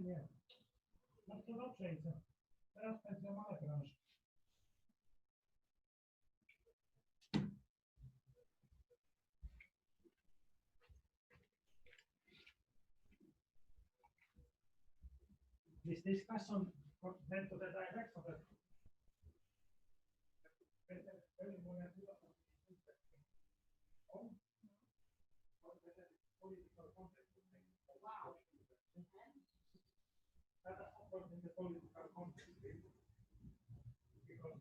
Nie. No to dobrze, i co? Teraz będzie Malebranche. This discussion went to the direction that very more political context allows that in the political context because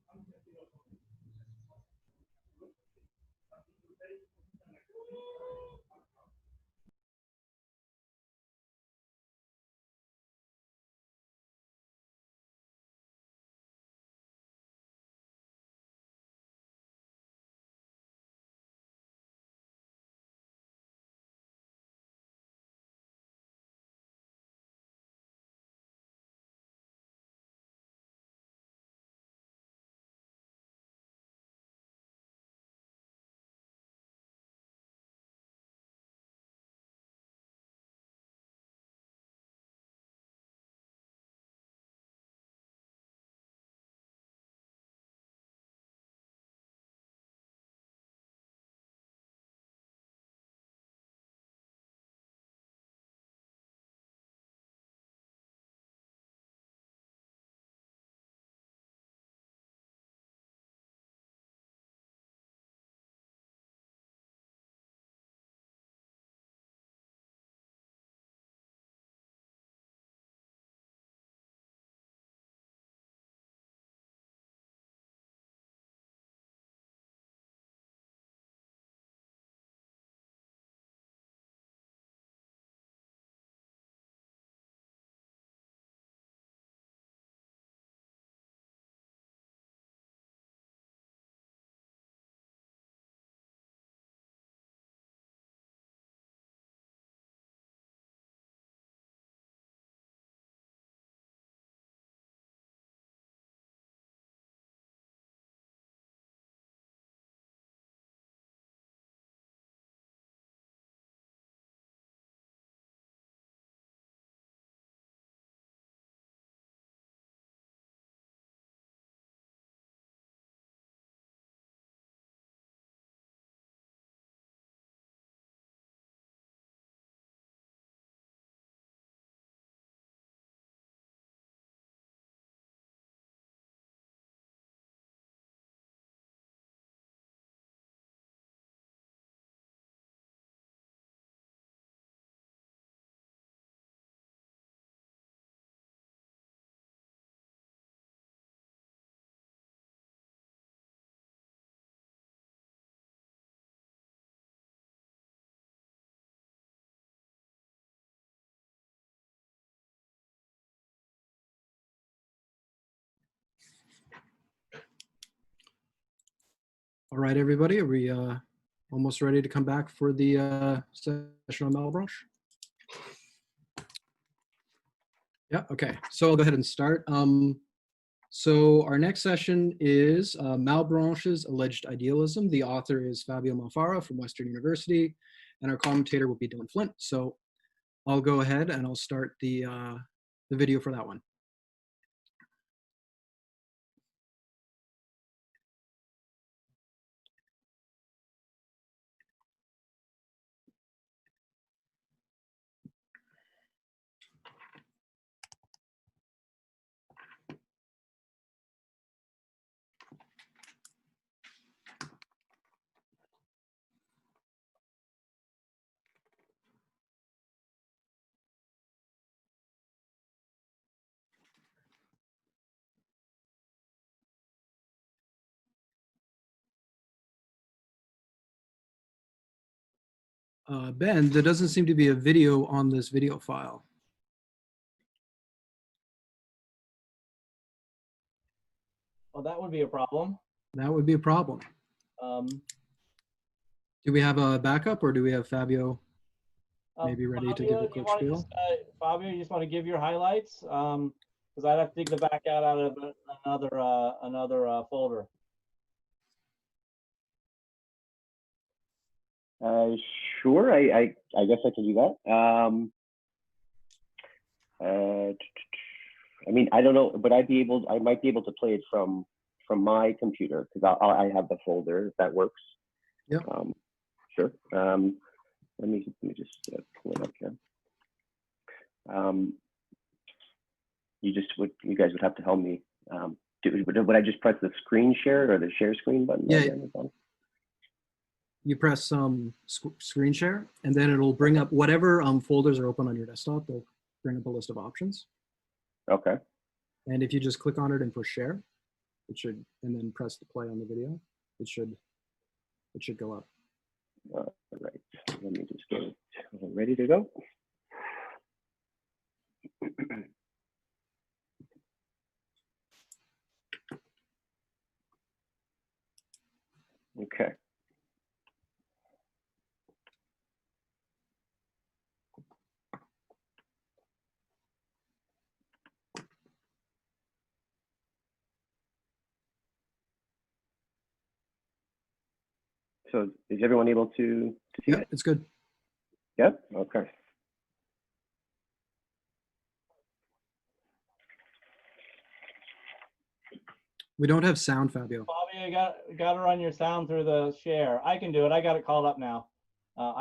All right, everybody, are we Almost ready to come back for the session on Malebranche? Yeah, okay. So I'll go ahead and start. So our next session is Malebranche's Alleged Idealism. The author is Fabio Malfara from Western University, and our commentator will be Flint. So I'll go ahead and I'll start the video for that one. Ben, there doesn't seem to be a video on this video file. Well, that would be a problem. That would be a problem. Do we have a backup, or do we have Fabio maybe ready to give a quick spiel? Fabio, you just want to give your highlights? Because I'd have to dig the back out of another folder. Sure, I guess I can do that. I mean, I don't know, but I might be able to play it from my computer, because I have the folder, if that works. Yeah. Sure. Let me just pull it up here. You guys would have to help me. Would I just press the screen share or the share screen button? Yeah. You press screen share, and then it'll bring up whatever folders are open on your desktop. They'll bring up a list of options. Okay. And if you just click on it and push share, it should, and then press the play on the video, it should go up. All right. Let me just get it ready to go. Okay. So is everyone able to see it? It's good. Yep. Okay. We don't have sound, Fabio. Fabio, you got to run your sound through the share. I can do it. I got it called up now.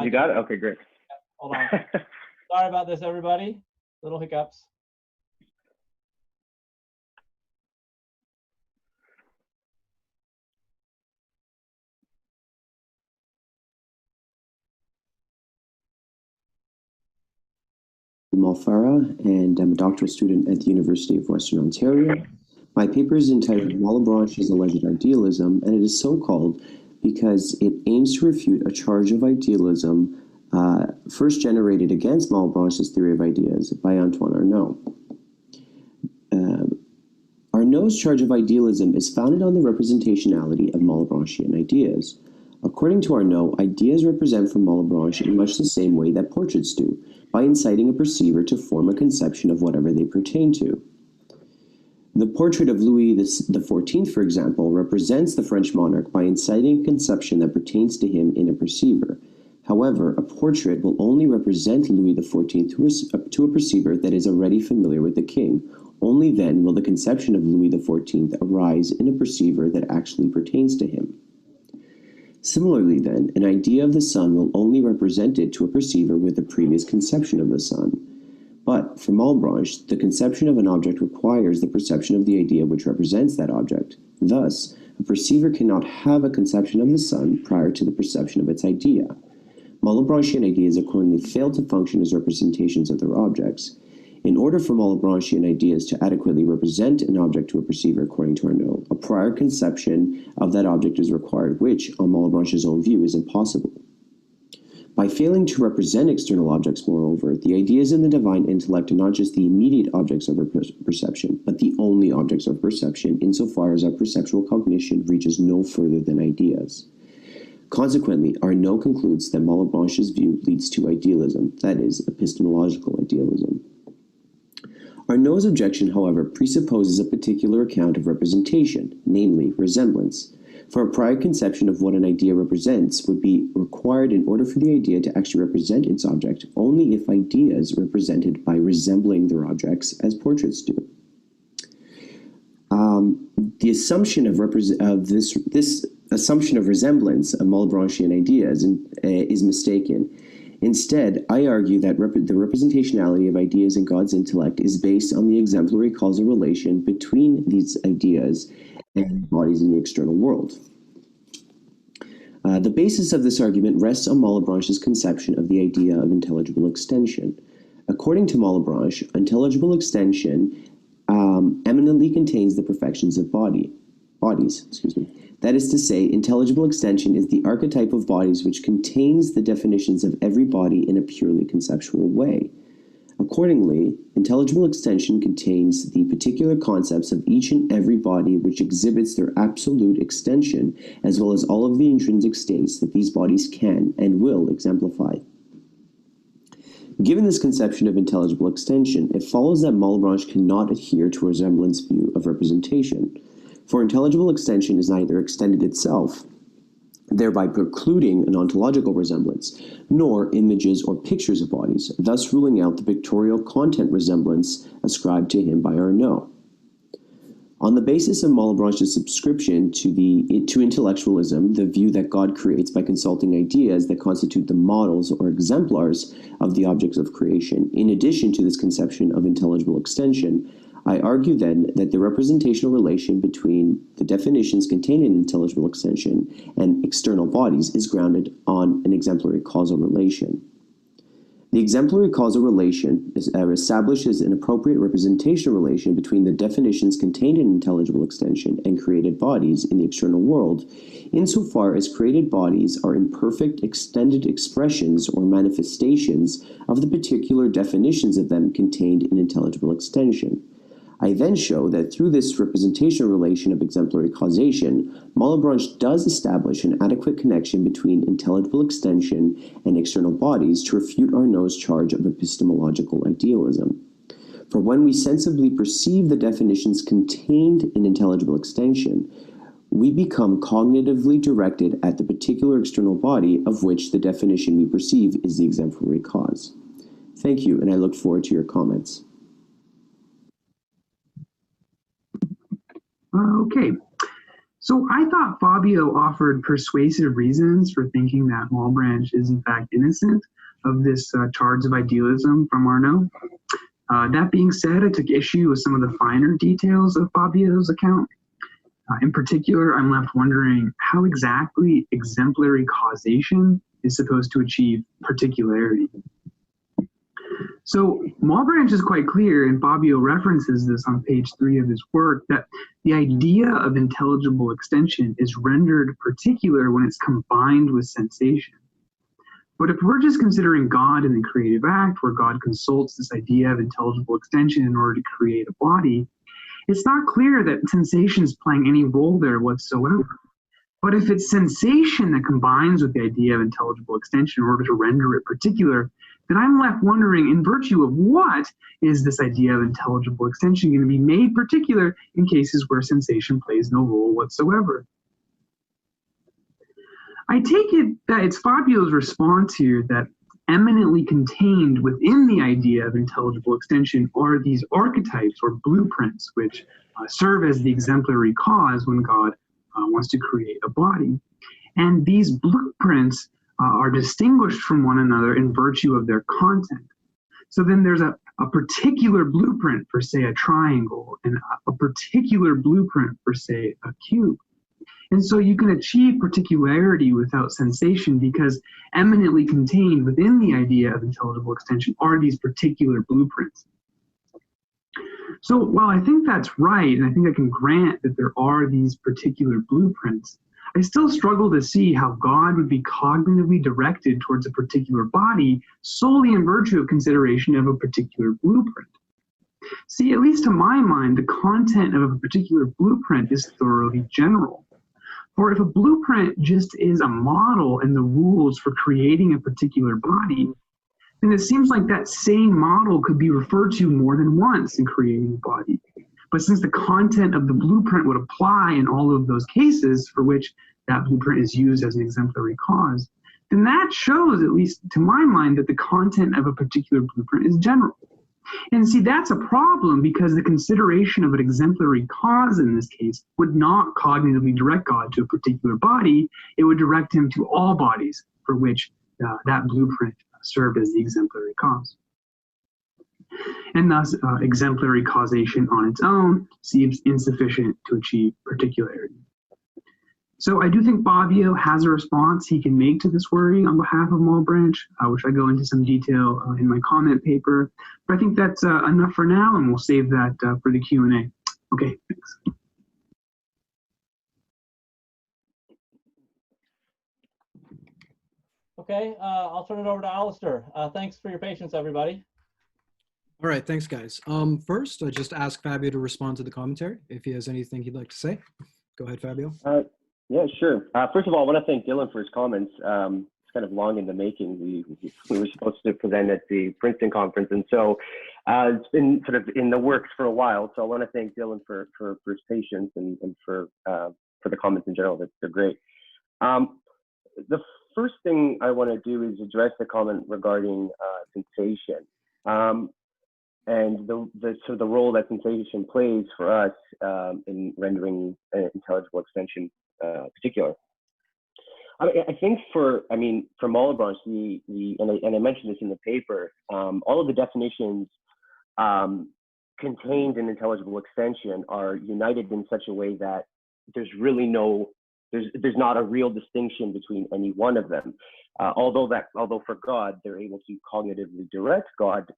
You got it? Okay, great. Hold on. Sorry about this, everybody. Little hiccups. Malfara, and I'm a doctoral student at the University of Western Ontario. My paper is entitled Malebranche's Alleged Idealism, and it is so called because it aims to refute a charge of idealism first generated against Malebranche's theory of ideas by Antoine Arnauld. Arnaud's charge of idealism is founded on the representationality of Malebranchean ideas. According to Arnauld, ideas represent for Malebranche in much the same way that portraits do, by inciting a perceiver to form a conception of whatever they pertain to. The portrait of Louis XIV, for example, represents the French monarch by inciting a conception that pertains to him in a perceiver. However, a portrait will only represent Louis XIV to a perceiver that is already familiar with the king. Only then will the conception of Louis XIV arise in a perceiver that actually pertains to him. Similarly, then, an idea of the sun will only represent it to a perceiver with a previous conception of the sun. But, for Malebranche, the conception of an object requires the perception of the idea which represents that object. Thus, a perceiver cannot have a conception of the sun prior to the perception of its idea. Malebranchean ideas accordingly fail to function as representations of their objects. In order for Malebranchean ideas to adequately represent an object to a perceiver, according to Arnauld, a prior conception of that object is required, which, on Malebranche's own view, is impossible. By failing to represent external objects, moreover, the ideas in the divine intellect are not just the immediate objects of our perception, but the only objects of perception, insofar as our perceptual cognition reaches no further than ideas. Consequently, Arnauld concludes that Malebranche's view leads to idealism, that is, epistemological idealism. Arnaud's objection, however, presupposes a particular account of representation, namely resemblance. For a prior conception of what an idea represents would be required in order for the idea to actually represent its object only if ideas represented by resembling their objects as portraits do. The assumption of this assumption of resemblance of Malebranchean ideas is mistaken. Instead, I argue that the representationality of ideas in God's intellect is based on the exemplary causal relation between these ideas and bodies in the external world. The basis of this argument rests on Malebranche's conception of the idea of intelligible extension. According to Malebranche, intelligible extension eminently contains the perfections of bodies. That is to say, intelligible extension is the archetype of bodies which contains the definitions of every body in a purely conceptual way. Accordingly, intelligible extension contains the particular concepts of each and every body which exhibits their absolute extension, as well as all of the intrinsic states that these bodies can and will exemplify. Given this conception of intelligible extension, it follows that Malebranche cannot adhere to a resemblance view of representation. For intelligible extension is neither extended itself, thereby precluding an ontological resemblance, nor images or pictures of bodies, thus ruling out the pictorial content resemblance ascribed to him by Arnauld. On the basis of Malebranche's subscription to intellectualism, the view that God creates by consulting ideas that constitute the models or exemplars of the objects of creation, in addition to this conception of intelligible extension, I argue then that the representational relation between the definitions contained in intelligible extension and external bodies is grounded on an exemplary causal relation. The exemplary causal relation establishes an appropriate representational relation between the definitions contained in intelligible extension and created bodies in the external world, insofar as created bodies are imperfect extended expressions or manifestations of the particular definitions of them contained in intelligible extension. I then show that through this representational relation of exemplary causation, Malebranche does establish an adequate connection between intelligible extension and external bodies to refute Arnaud's charge of epistemological idealism. For when we sensibly perceive the definitions contained in intelligible extension, we become cognitively directed at the particular external body of which the definition we perceive is the exemplary cause. Thank you, and I look forward to your comments. Okay, so I thought Fabio offered persuasive reasons for thinking that Malebranche is in fact innocent of this charge of idealism from Arnauld. That being said, I took issue with some of the finer details of Fabio's account. In particular, I'm left wondering how exactly exemplary causation is supposed to achieve particularity. So Malebranche is quite clear, and Fabio references this on page 3 of his work, that the idea of intelligible extension is rendered particular when it's combined with sensation. But if we're just considering God in the creative act, where God consults this idea of intelligible extension in order to create a body, it's not clear that sensation is playing any role there whatsoever. But if it's sensation that combines with the idea of intelligible extension in order to render it particular, then I'm left wondering, in virtue of what is this idea of intelligible extension going to be made particular in cases where sensation plays no role whatsoever? I take it that it's Fabio's response here that eminently contained within the idea of intelligible extension are these archetypes or blueprints which serve as the exemplary cause when God wants to create a body. And these blueprints are distinguished from one another in virtue of their content. So then there's a particular blueprint for, say, a triangle, and a particular blueprint for, say, a cube. And so you can achieve particularity without sensation because eminently contained within the idea of intelligible extension are these particular blueprints. So while I think that's right, and I think I can grant that there are these particular blueprints, I still struggle to see how God would be cognitively directed towards a particular body solely in virtue of consideration of a particular blueprint. See, at least to my mind, the content of a particular blueprint is thoroughly general. For if a blueprint just is a model and the rules for creating a particular body, then it seems like that same model could be referred to more than once in creating a body. But since the content of the blueprint would apply in all of those cases for which that blueprint is used as an exemplary cause, then that shows, at least to my mind, that the content of a particular blueprint is general. And see, that's a problem because the consideration of an exemplary cause in this case would not cognitively direct God to a particular body. It would direct him to all bodies for which that blueprint served as the exemplary cause. And thus, exemplary causation on its own seems insufficient to achieve particularity. So I do think Fabio has a response he can make to this worry on behalf of Malebranche, which I go into some detail in my comment paper. But I think that's enough for now, and we'll save that for the Q&A. Okay, thanks. Okay, I'll turn it over to Alistair. Thanks for your patience, everybody. All right, thanks, guys. First, I just ask Fabio to respond to the commentary if he has anything he'd like to say. Go ahead, Fabio. Yeah, sure. First of all, I want to thank Dylan for his comments. It's kind of long in the making. We were supposed to present at the Princeton conference, and so it's been sort of in the works for a while. So I want to thank Dylan for his patience and for the comments in general. They're great. The first thing I want to do is address the comment regarding sensation. And the sort of the role that sensation plays for us in rendering intelligible extension particular. I think for Malebranche, and I mentioned this in the paper, all of the definitions contained in intelligible extension are united in such a way that there's really there's not a real distinction between any one of them. Although for God, they're able to cognitively direct God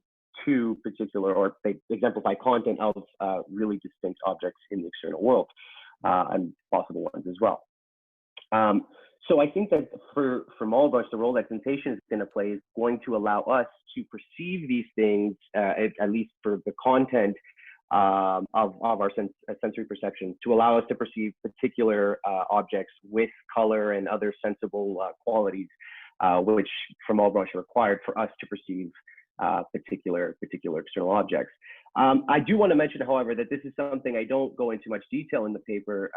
to particular, or they exemplify content of really distinct objects in the external world, and possible ones as well. So I think that for Malebranche, the role that sensation is going to play is going to allow us to perceive these things, at least for the content of our sensory perceptions, to allow us to perceive particular objects with color and other sensible qualities, which for Malebranche are required for us to perceive particular external objects. I do want to mention, however, that this is something I don't go into much detail in the paper,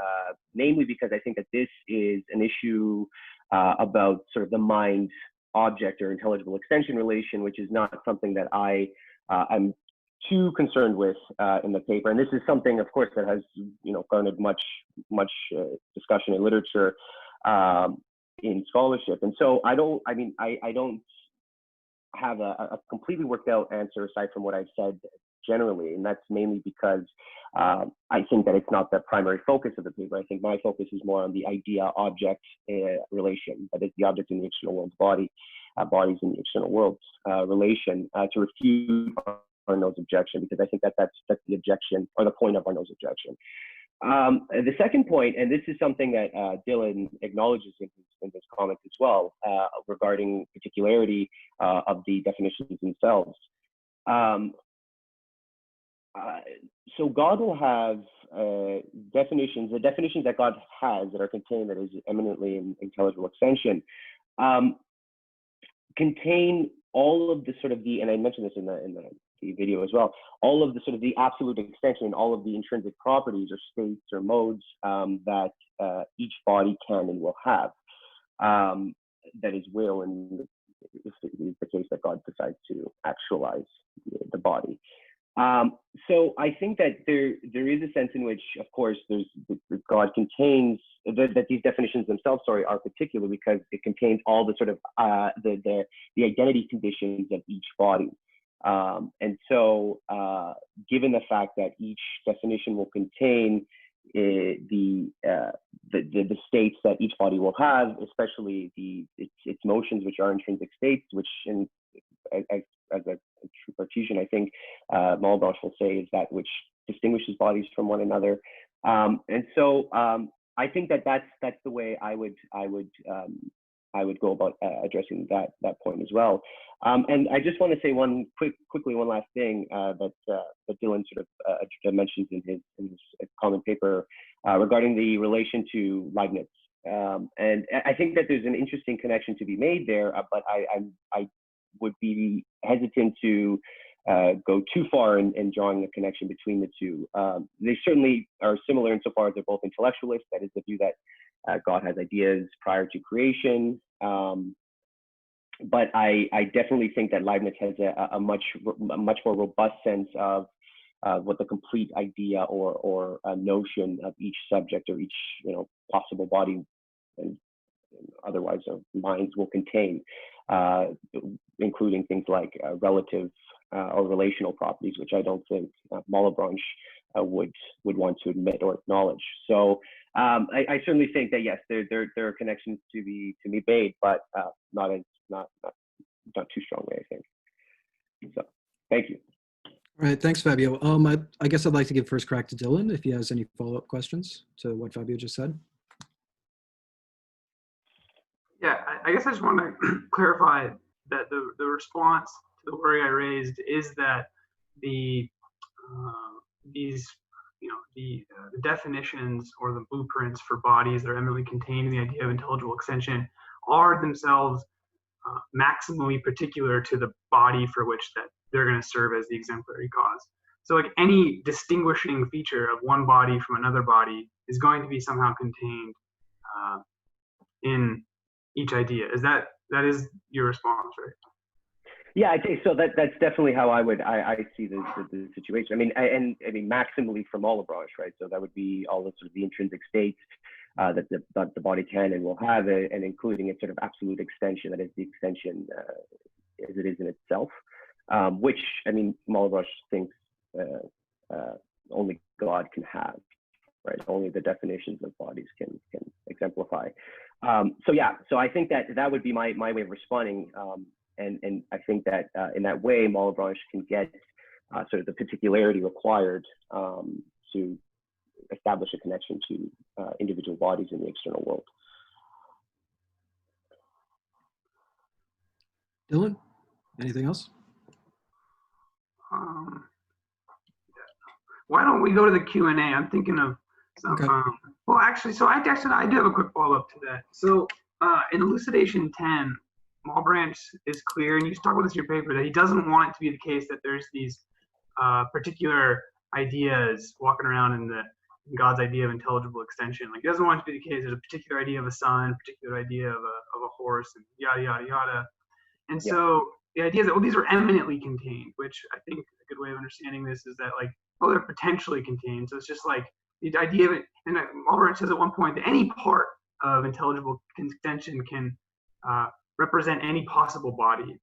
namely because I think that this is an issue about sort of the mind-object or intelligible extension relation, which is not something that I'm too concerned with in the paper. And this is something, of course, that has garnered much discussion in literature, in scholarship. And so I don't have a completely worked out answer aside from what I've said generally, and that's mainly because I think that it's not the primary focus of the paper. I think my focus is more on the idea-object relation, that is the object in the external world's body, bodies in the external world's relation, to refute Arnaud's objection, because I think that that's the objection, or the point of Arnaud's objection. The second point, and this is something that Dylan acknowledges in his comments as well, regarding particularity of the definitions themselves. So God will have definitions, the definitions that God has that are contained, that is eminently in intelligible extension, contain all of the sort of and I mentioned this in the video as well, all of the sort of the absolute extension, all of the intrinsic properties or states or modes that each body can and will have. That is will, and if it is the case that God decides to actualize the body. So I think that there is a sense in which, of course, God contains that these definitions themselves, are particular because it contains all the sort of the identity conditions of each body. And so, given the fact that each definition will contain the states that each body will have, especially its motions, which are intrinsic states, which as a true Cartesian, I think Malebranche will say is that which distinguishes bodies from one another. And so I think that that's the way I would go about addressing that point as well. And I just want to say quickly one last thing that Dylan sort of mentions in his common paper regarding the relation to Leibniz. And I think that there's an interesting connection to be made there, but I would be hesitant to go too far in drawing a connection between the two. They certainly are similar insofar as they're both intellectualists. That is the view that God has ideas prior to creation. But I definitely think that Leibniz has a much more robust sense of what the complete idea or a notion of each subject or each possible body and otherwise minds will contain, including things like relative or relational properties, which I don't think Malebranche would want to admit or acknowledge. So I certainly think that yes, there are connections to be made, but not too strongly, I think. So thank you. All right, thanks, Fabio. I guess I'd like to give first crack to Dylan if he has any follow-up questions to what Fabio just said. Yeah, I guess I just want to clarify that the response to the worry I raised is that the definitions or the blueprints for bodies that are eminently contained in the idea of intelligible extension are themselves maximally particular to the body for which that they're going to serve as the exemplary cause. So like any distinguishing feature of one body from another body is going to be somehow contained in each idea. That is your response, right? Yeah, I think so. That's definitely how I see the situation. I mean maximally from Malebranche, right? So that would be all the sort of the intrinsic states that the body can and will have, and including its sort of absolute extension, that is the extension as it is in itself, which Malebranche thinks only God can have, right? Only the definitions of bodies can exemplify. So I think that would be my way of responding. And I think that in that way, Malebranche can get sort of the particularity required to establish a connection to individual bodies in the external world. Dylan, anything else? Why don't we go to the Q&A? I'm thinking of some. Okay. Well, actually, I do have a quick follow-up to that. So in Elucidation 10, Malebranche is clear, and you talk about this in your paper, that he doesn't want it to be the case that there's these particular ideas walking around in God's idea of intelligible extension. Like, he doesn't want it to be the case there's a particular idea of a sun, particular idea of a horse, and yada yada yada. And so the idea is that these are eminently contained, which I think a good way of understanding this is that they're potentially contained. So it's just like the idea of it. And Malebranche says at one point that any part of intelligible extension can represent any possible body,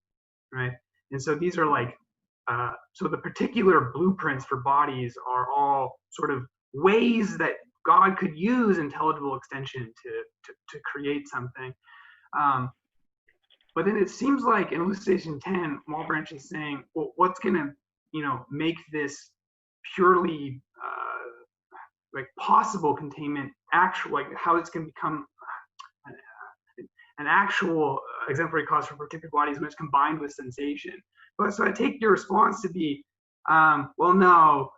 right? And so these are so the particular blueprints for bodies are all sort of ways that God could use intelligible extension to create something. But then it seems like in Elucidation 10, Malebranche is saying, well, what's going to make this purely possible containment actual, how it's going to become an actual exemplary cause for particular bodies when it's combined with sensation. But so I take your response to be, well, no,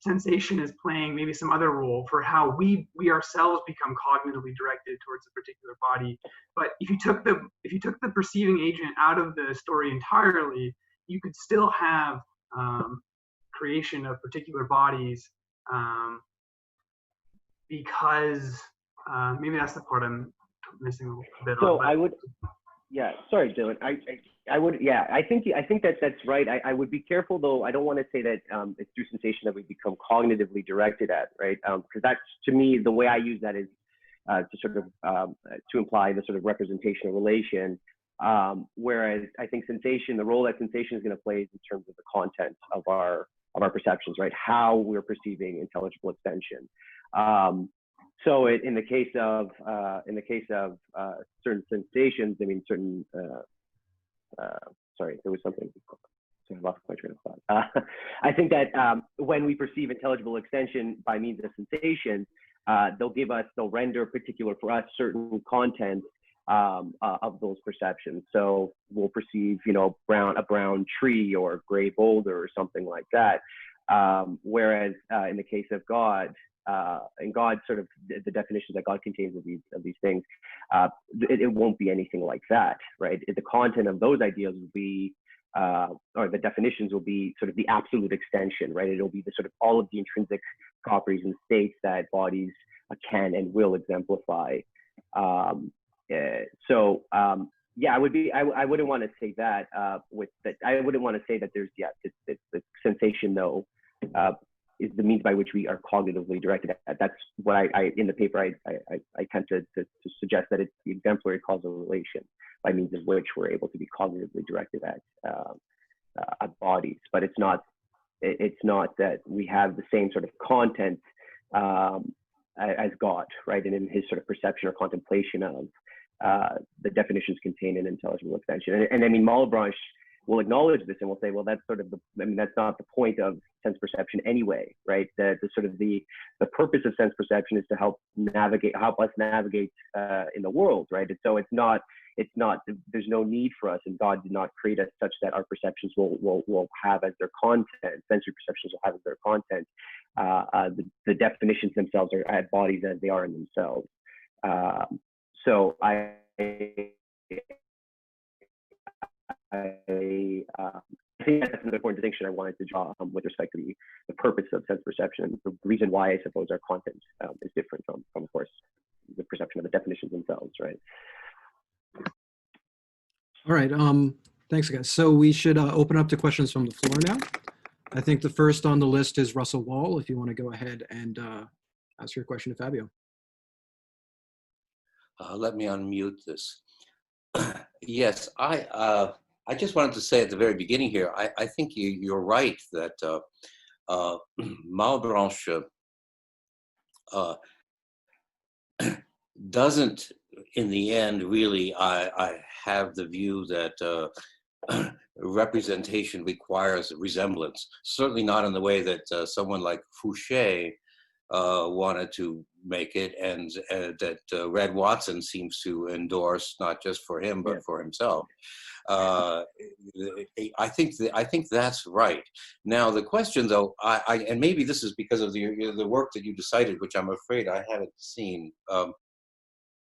sensation is playing maybe some other role for how we ourselves become cognitively directed towards a particular body. But if you took the perceiving agent out of the story entirely, you could still have creation of particular bodies, because maybe that's the part I'm missing a bit. So I would, sorry, Dylan. I think that's right. I would be careful though. I don't want to say that it's through sensation that we become cognitively directed at, right? Because that's, to me, the way I use that is to sort of to imply the sort of representational relation. Whereas I think the role that sensation is going to play is in terms of the content of our perceptions, right? How we're perceiving intelligible extension. So in the case of certain sensations, certain sorry, there was something. So I lost my train of thought. I think that when we perceive intelligible extension by means of sensation, they'll render particular for us certain content of those perceptions. So we'll perceive, a brown tree or gray boulder or something like that. Whereas in the case of God, and God sort of the definitions that God contains of these things, it won't be anything like that, right? The content of those ideas will be, or the definitions will be sort of the absolute extension, right? It'll be the sort of all of the intrinsic properties and states that bodies can and will exemplify. Yeah, I wouldn't want to say that with that. I wouldn't want to say that there's, the sensation though is the means by which we are cognitively directed at. That's what I in the paper I tend to suggest that it's the exemplary causal relation by means of which we're able to be cognitively directed at bodies. But it's not that we have the same sort of content as God, right? And in his sort of perception or contemplation of the definitions contained in intelligible extension. And I mean, Malebranche will acknowledge this and will say, well, that's sort of that's not the point of sense perception anyway, right? The purpose of sense perception is to help us navigate in the world, right? And so there's no need for us, and God did not create us such that our perceptions will have as their content, sensory perceptions will have as their content, the definitions themselves are at bodies as they are in themselves. So I think that's an important distinction I wanted to draw with respect to the purpose of sense perception. The reason why I suppose our content is different from, of course, the perception of the definitions themselves, right? All right. Thanks, guys. So we should open up to questions from the floor now. I think the first on the list is Russell Wall. If you want to go ahead and ask your question to Fabio. Let me unmute this. Yes, I just wanted to say at the very beginning here, I think you're right that Malebranche doesn't, in the end, really, I have the view that representation requires resemblance. Certainly not in the way that someone like Fouché wanted to make it, and that Red Watson seems to endorse, not just for him but for himself. I think that's right. Now the question, though, and maybe this is because of the work that you decided, which I'm afraid I haven't seen.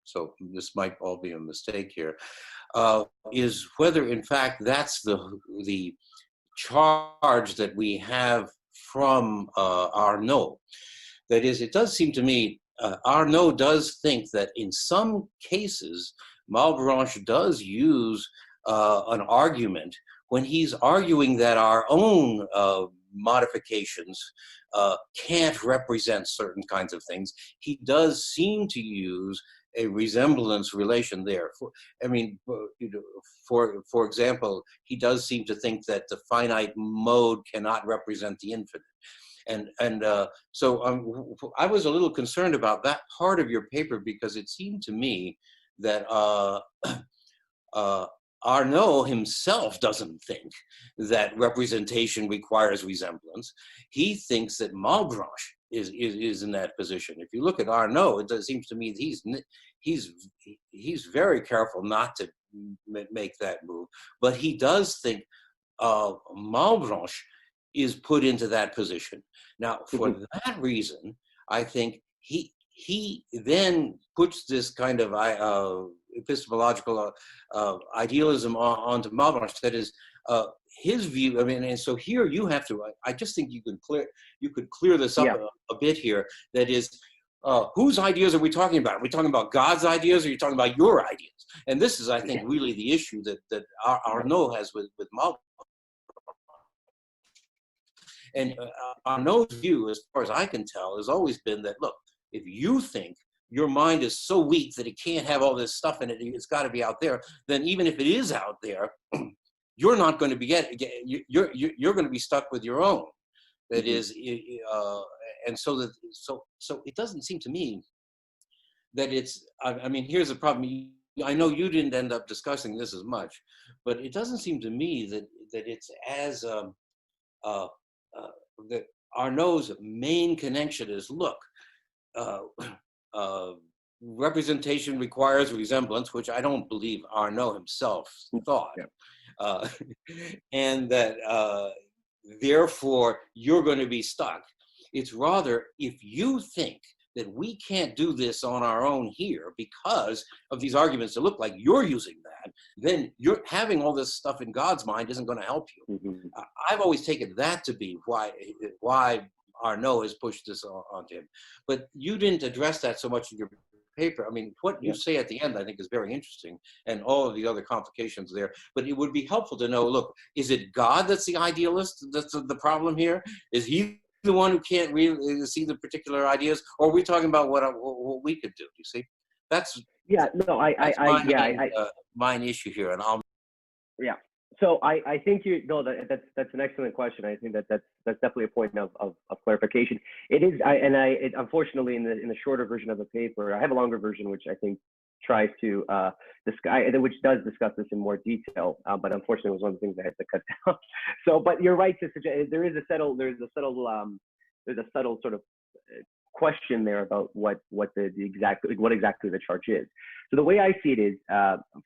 So this might all be a mistake here. Is whether in fact that's the charge that we have from Arnauld. That is, it does seem to me, Arnauld does think that in some cases, Malebranche does use an argument when he's arguing that our own modifications can't represent certain kinds of things. He does seem to use a resemblance relation there. For example, he does seem to think that the finite mode cannot represent the infinite. So I was a little concerned about that part of your paper, because it seemed to me that Arnauld himself doesn't think that representation requires resemblance. He thinks that Malebranche is in that position. If you look at Arnauld, it seems to me that he's very careful not to make that move, but he does think Malebranche is put into that position. Now, for that reason, I think he then puts this kind of epistemological idealism onto Malebranche. That is his view. I mean, and so here you have to. I just think you could clear this up a bit here. That is, whose ideas are we talking about? Are we talking about God's ideas, or are you talking about your ideas? And this is, I think, really the issue that Arnauld has with Malebranche. And Arnaud's view, as far as I can tell, has always been that, look, if you think your mind is so weak that it can't have all this stuff in it, it's got to be out there, then even if it is out there, you're not going to be you're going to be stuck with your own. That is, and so it doesn't seem to me that it's. I mean, here's the problem. I know you didn't end up discussing this as much, but it doesn't seem to me that it's as that Arnaud's main connection is, look, representation requires resemblance, which I don't believe Arnauld himself thought, and that therefore you're going to be stuck. It's rather, if you think that we can't do this on our own here because of these arguments that look like you're using that, then you're having all this stuff in God's mind isn't going to help you. I've always taken that to be why Arnauld has pushed this onto him. But you didn't address that so much in your paper. I mean, what you say at the end, I think, is very interesting, and all of the other complications there. But it would be helpful to know, look, is it God that's the idealist that's the problem here? Is he the one who can't really see the particular ideas, or are we talking about what we could do? You see, that's mine issue here, and I'll. Yeah. So I think that's an excellent question. I think that's definitely a point of clarification. It is, unfortunately in the shorter version of the paper, I have a longer version which I think tries to which does discuss this in more detail. But unfortunately, it was one of the things I had to cut down. So, but you're right to suggest there's a subtle sort of question there about what exactly the charge is. So the way I see it is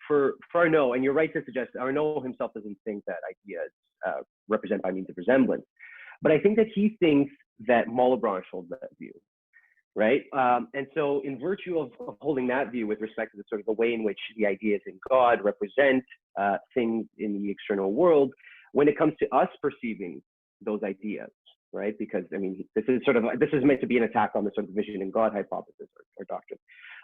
for Arnauld, and you're right to suggest Arnauld himself doesn't think that ideas represent by means of resemblance, but I think that he thinks that Malebranche holds that view, right? And so in virtue of holding that view with respect to the sort of the way in which the ideas in God represent things in the external world, when it comes to us perceiving those ideas, right? Because I mean, this is meant to be an attack on the sort of vision in God hypothesis or doctrine.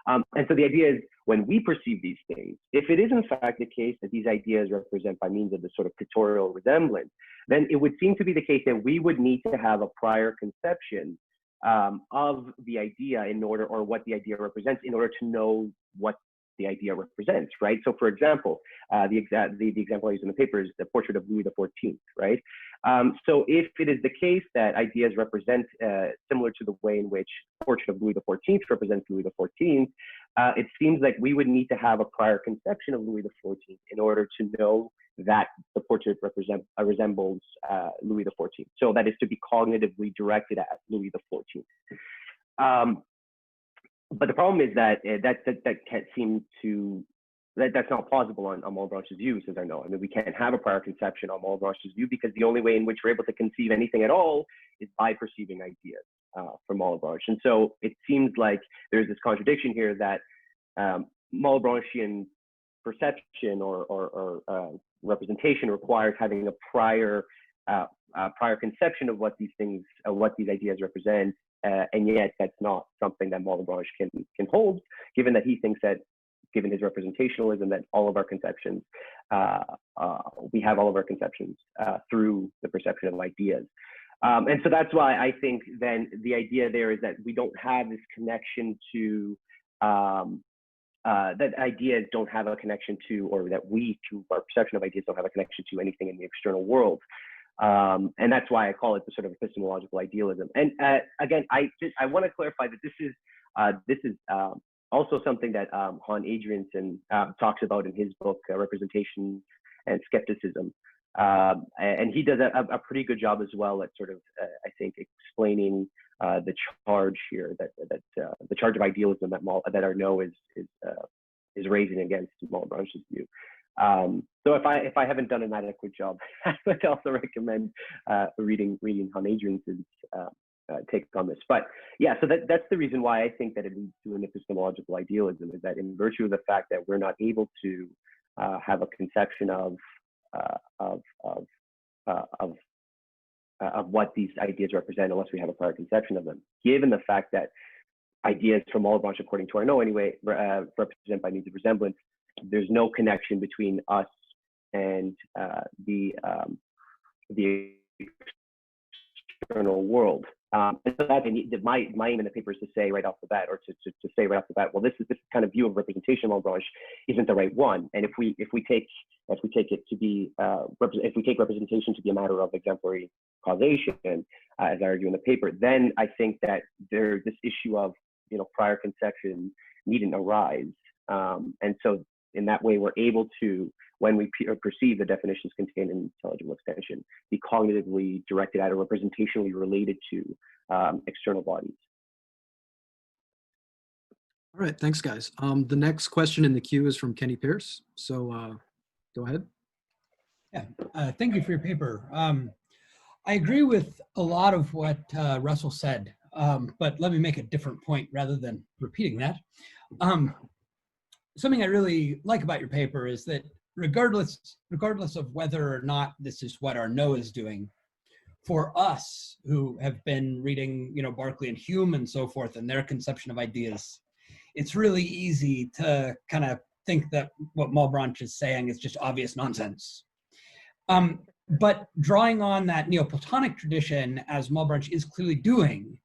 And so the idea is when we perceive these things, if it is in fact the case that these ideas represent by means of this sort of pictorial resemblance, then it would seem to be the case that we would need to have a prior conception of the idea or what the idea represents in order to know what the idea represents, right? So for example, the example I use in the paper is the portrait of Louis XIV, right? So if it is the case that ideas represent similar to the way in which the portrait of Louis XIV represents Louis XIV, it seems like we would need to have a prior conception of Louis XIV in order to know that the portrait resembles Louis XIV. So that is to be cognitively directed at Louis XIV. But the problem is that that can't seem to that's not plausible on Malebranche's view, says Arnauld. I mean, we can't have a prior conception on Malebranche's view because the only way in which we're able to conceive anything at all is by perceiving ideas from Malebranche. And so it seems like there's this contradiction here that Malebranchean perception or representation requires having a prior conception of what these things, what these ideas represent, and yet that's not something that Malebranche can hold, given that he thinks that, given his representationalism, that all of our conceptions, we have all of our conceptions through the perception of ideas. And so that's why I think then the idea there is that we don't have this connection to, that ideas don't have a connection to, or that we, through our perception of ideas, don't have a connection to anything in the external world. And that's why I call it the sort of epistemological idealism. And again, I want to clarify that this is also something that Han Adrianson talks about in his book, Representation and Skepticism. And he does a pretty good job as well at sort of, I think, explaining the charge here, that the charge of idealism that Arnauld is raising against Malebranche's view. So if I haven't done an adequate job, I would also recommend reading Han Adrianson's take on this. But yeah, so that's the reason why I think that it leads to an epistemological idealism, is that in virtue of the fact that we're not able to have a conception of what these ideas represent unless we have a prior conception of them, given the fact that ideas from Malebranche, according to Arnauld anyway, represent by means of resemblance, there's no connection between us and the external world. And so that my aim in the paper is to say right off the bat, or to say right off the bat, well, this kind of view of representation of Malebranche isn't the right one. And if we take it to be if we take representation to be a matter of exemplary causation, as I argue in the paper, then I think that there's this issue of prior conception needn't arise. And so in that way, we're able to, when we perceive the definitions contained in intelligible extension, be cognitively directed at or representationally related to external bodies. All right, thanks, guys. The next question in the queue is from Kenny Pierce. So go ahead. Yeah, thank you for your paper. I agree with a lot of what Russell said, but let me make a different point rather than repeating that. Something I really like about your paper is that regardless of whether or not this is what Arnauld is doing, for us who have been reading, Berkeley and Hume and so forth and their conception of ideas, it's really easy to kind of think that what Malebranche is saying is just obvious nonsense. But drawing on that Neoplatonic tradition, as Malebranche is clearly doing,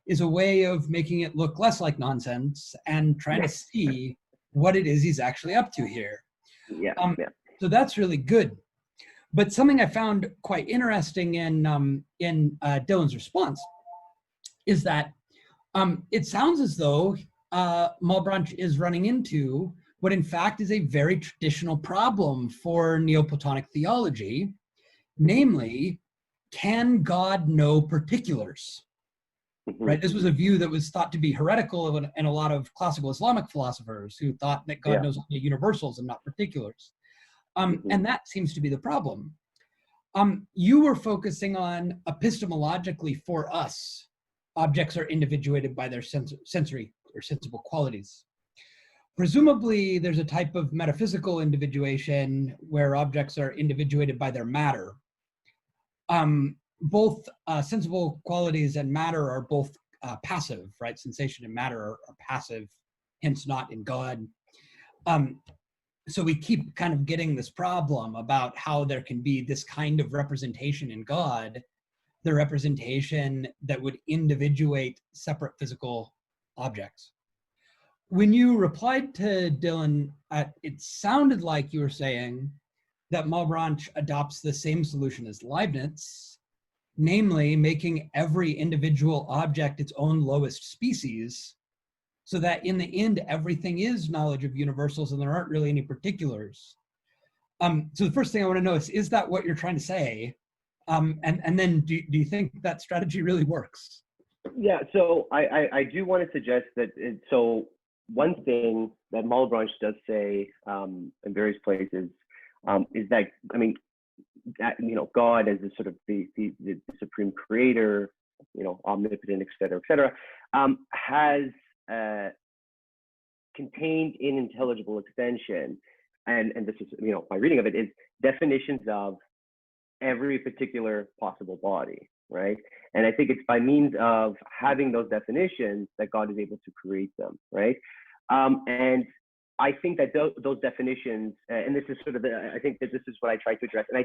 is a way of making it look less like nonsense and trying to see what it is he's actually up to here. So that's really good. But something I found quite interesting in Dylan's response is that it sounds as though Malebranche is running into what in fact is a very traditional problem for Neoplatonic theology, namely, can God know particulars? Right? This was a view that was thought to be heretical in a lot of classical Islamic philosophers who thought that God knows only universals and not particulars. And that seems to be the problem. You were focusing on epistemologically for us, objects are individuated by their sensory or sensible qualities. Presumably, there's a type of metaphysical individuation where objects are individuated by their matter. Both sensible qualities and matter are both passive, right? Sensation and matter are passive, hence not in God. So we keep kind of getting this problem about how there can be this kind of representation in God, the representation that would individuate separate physical objects. When you replied to Dylan, it sounded like you were saying that Malebranche adopts the same solution as Leibniz, namely making every individual object its own lowest species, so that in the end, everything is knowledge of universals and there aren't really any particulars. So the first thing I want to know is that what you're trying to say? And then do you think that strategy really works? Yeah, so I do want to suggest that, so one thing that Malebranche does say in various places is that, that, God as the sort of the supreme creator, omnipotent, et cetera, has contained in intelligible extension, and this is, my reading of it, is definitions of every particular possible body, right? And I think it's by means of having those definitions that God is able to create them, right? And I think that those definitions, and this is sort of I think that this is what I try to address, and I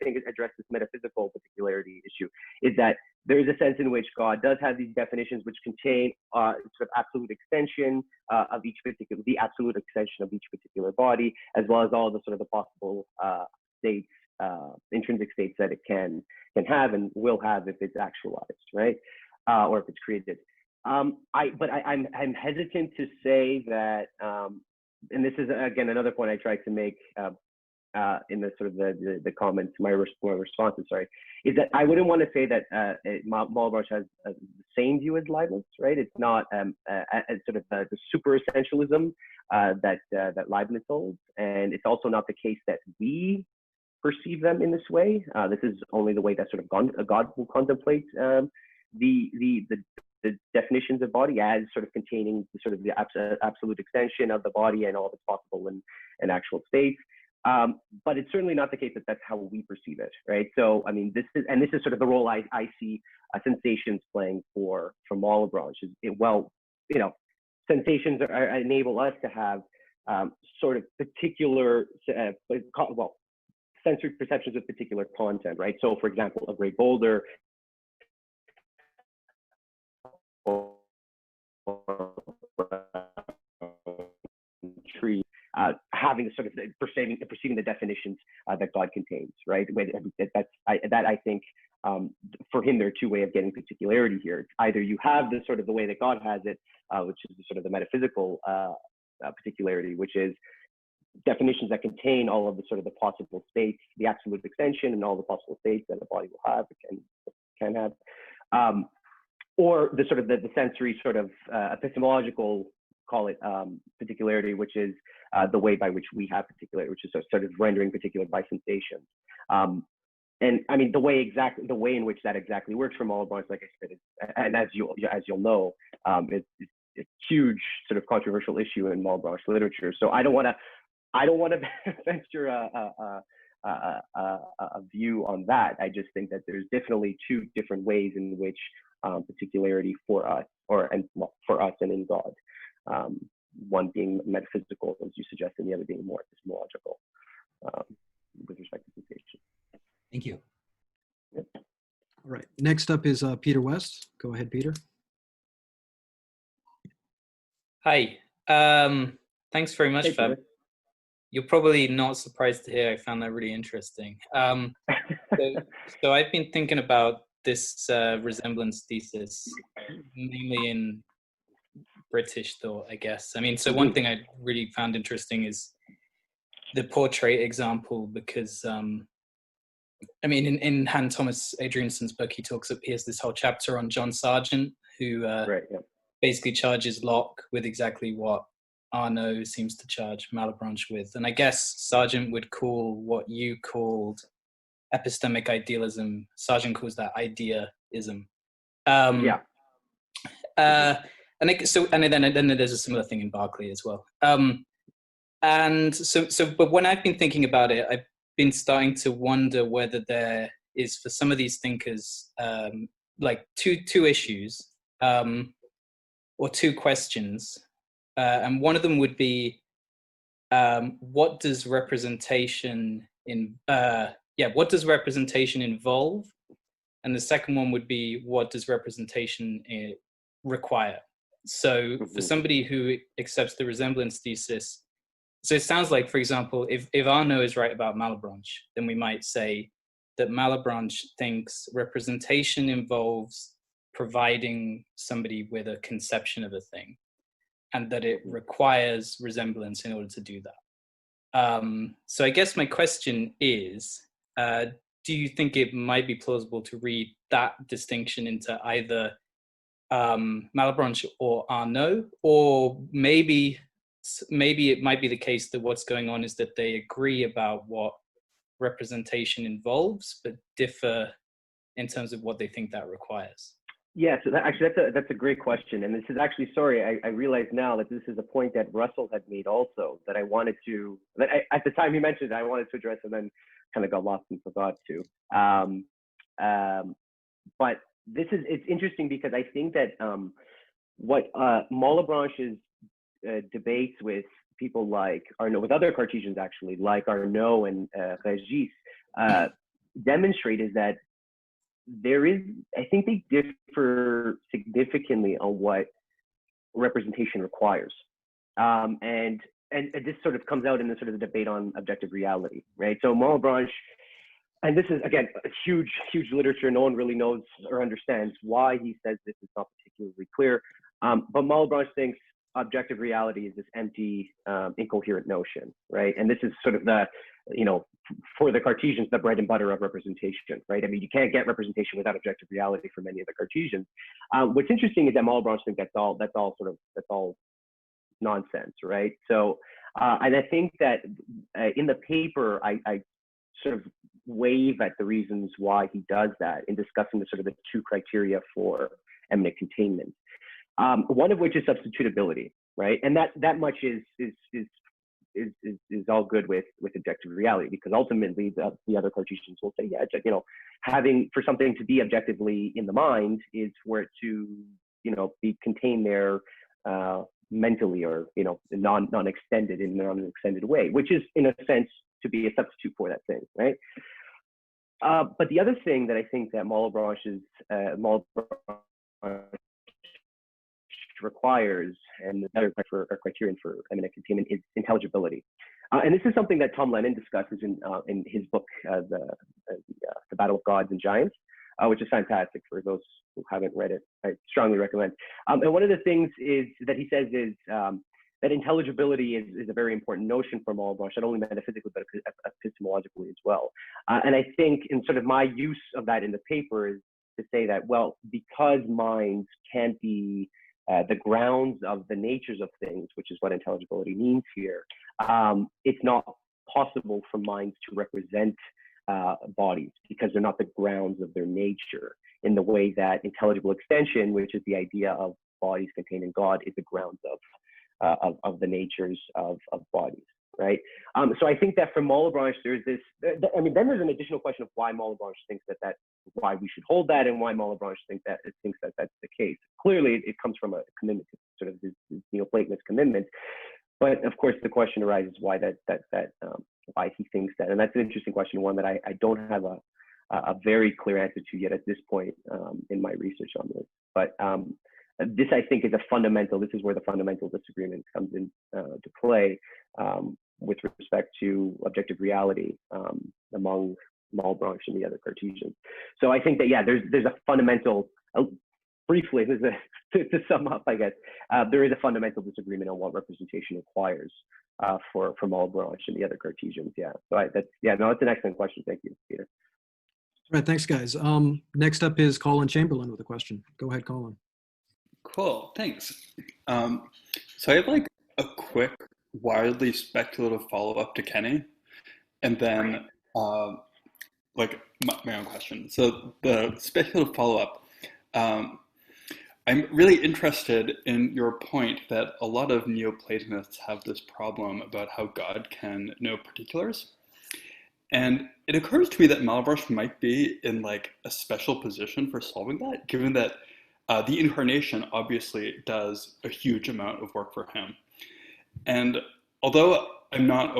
think, address this metaphysical particularity issue, is that there is a sense in which God does have these definitions which contain sort of absolute extension of the absolute extension of each particular body, as well as all the sort of the possible states, intrinsic states that it can have and will have if it's actualized, right? Or if it's created. I'm hesitant to say that, and this is again another point I tried to make in the sort of the comments, my responses, sorry, is that I wouldn't want to say that Malebranche has the same view as Leibniz, right? It's not sort of the super essentialism that Leibniz holds, and it's also not the case that we perceive them in this way. This is only the way that sort of God will contemplate the definitions of body as sort of containing the absolute extension of the body and all of its possible and actual states. But it's certainly not the case that that's how we perceive it, right? So, this is sort of the role I see sensations playing for Malebranche. Sensations enable us to have sort of particular, sensory perceptions of particular content, right? So, for example, a great boulder, tree, having a sort of perceiving the definitions that God contains, right? That I think for him there are two ways of getting particularity here. Either you have the sort of the way that God has it, which is the sort of the metaphysical particularity, which is definitions that contain all of the sort of the possible states, the absolute extension, and all the possible states that a body will have, can have. Or the sort of the sensory sort of epistemological, call it particularity, which is the way by which we have particularity, which is sort of rendering particular by sensation. And I mean, the way in which that exactly works for Malebranche, like I said, and as you'll know, it's a huge sort of controversial issue in Malebranche literature. So I don't want to venture a view on that. I just think that there's definitely two different ways in which particularity for us, for us and in God, one being metaphysical, as you suggest, and the other being more epistemological, with respect to sensation. Thank you. Yep. All right. Next up is Peter West. Go ahead, Peter. Hi. Thanks very much, Hey, Fab. Peter. You're probably not surprised to hear I found that really interesting. So I've been thinking about this resemblance thesis, mainly in British thought, I guess. I mean, so one thing I really found interesting is the portrait example, because I mean, in Han Thomas Adrianson's book, he has this whole chapter on John Sargent, who Right, yeah. basically charges Locke with exactly what Arnauld seems to charge Malebranche with. And I guess Sargent would call what you called epistemic idealism, Sargent calls that ideaism. Yeah. And then there's a similar thing in Berkeley as well. But when I've been thinking about it, I've been starting to wonder whether there is, for some of these thinkers, like two issues or two questions, and one of them would be, what does representation involve? And the second one would be, what does representation require? So for somebody who accepts the resemblance thesis, so it sounds like, for example, if Arnauld is right about Malebranche, then we might say that Malebranche thinks representation involves providing somebody with a conception of a thing, and that it requires resemblance in order to do that. So I guess my question is, do you think it might be plausible to read that distinction into either Malebranche or Arnauld, or maybe it might be the case that what's going on is that they agree about what representation involves, but differ in terms of what they think that requires? Yeah, so that's a great question, and this is actually, sorry, I realize now that this is a point that Russell had made also, that I wanted to, at the time he mentioned it, I wanted to address, and then kind of got lost and forgot to. But it's interesting because I think that what Malebranche's debates with people like Arnauld, with other Cartesians actually, like Arnauld and Régis, demonstrate is that I think they differ significantly on what representation requires. And this sort of comes out in the sort of the debate on objective reality, right? So Malebranche, and this is, again, a huge literature. No one really knows or understands why he says this. It's not particularly clear. But Malebranche thinks objective reality is this empty, incoherent notion, right? And this is sort of the, for the Cartesians, the bread and butter of representation, right? I mean, you can't get representation without objective reality for many of the Cartesians. What's interesting is that Malebranche thinks that's all nonsense, right? So, and I think that in the paper, I sort of wave at the reasons why he does that in discussing the sort of the two criteria for eminent containment. One of which is substitutability, right? And that much is all good with objective reality, because ultimately the other Cartesians will say, yeah, having for something to be objectively in the mind is for it to be contained there mentally, or non-extended in an extended way, which is in a sense to be a substitute for that thing, right? But the other thing that I think that Malebranche requires, and the better criterion for eminent containment, is intelligibility. And this is something that Tom Lennon discusses in his book, The Battle of Gods and Giants, which is fantastic for those who haven't read it. I strongly recommend. And one of the things is that he says is that intelligibility is a very important notion for Malebranche, not only metaphysically, but epistemologically as well. And I think in sort of my use of that in the paper is to say that, well, because minds can't be the grounds of the natures of things, which is what intelligibility means here, it's not possible for minds to represent bodies because they're not the grounds of their nature in the way that intelligible extension, which is the idea of bodies contained in God, is the grounds of the natures of bodies, right? So I think that for Malebranche, there's this, I mean, then there's an additional question of why Malebranche thinks that why we should hold that, and why Malebranche thinks that that's the case. Clearly, it comes from a commitment to sort of this Neoplatonist commitment, but of course, the question arises why why he thinks that, and that's an interesting question, one that I don't have a very clear answer to yet at this point in my research on this. But this, I think, is this is where the fundamental disagreement comes in to play with respect to objective reality among Malebranche and the other Cartesians. So I think that, yeah, there's a fundamental, briefly, to sum up, I guess, there is a fundamental disagreement on what representation requires for Malebranche and the other Cartesians. Yeah, so that's an excellent question. Thank you, Peter. All right, thanks, guys. Next up is Colin Chamberlain with a question. Go ahead, Colin. Cool, thanks. So I have like a quick, wildly speculative follow-up to Kenny, and then like my own question. So the speculative follow-up, I'm really interested in your point that a lot of Neoplatonists have this problem about how God can know particulars. And it occurs to me that Malebranche might be in like a special position for solving that, given that the incarnation obviously does a huge amount of work for him. And although I'm not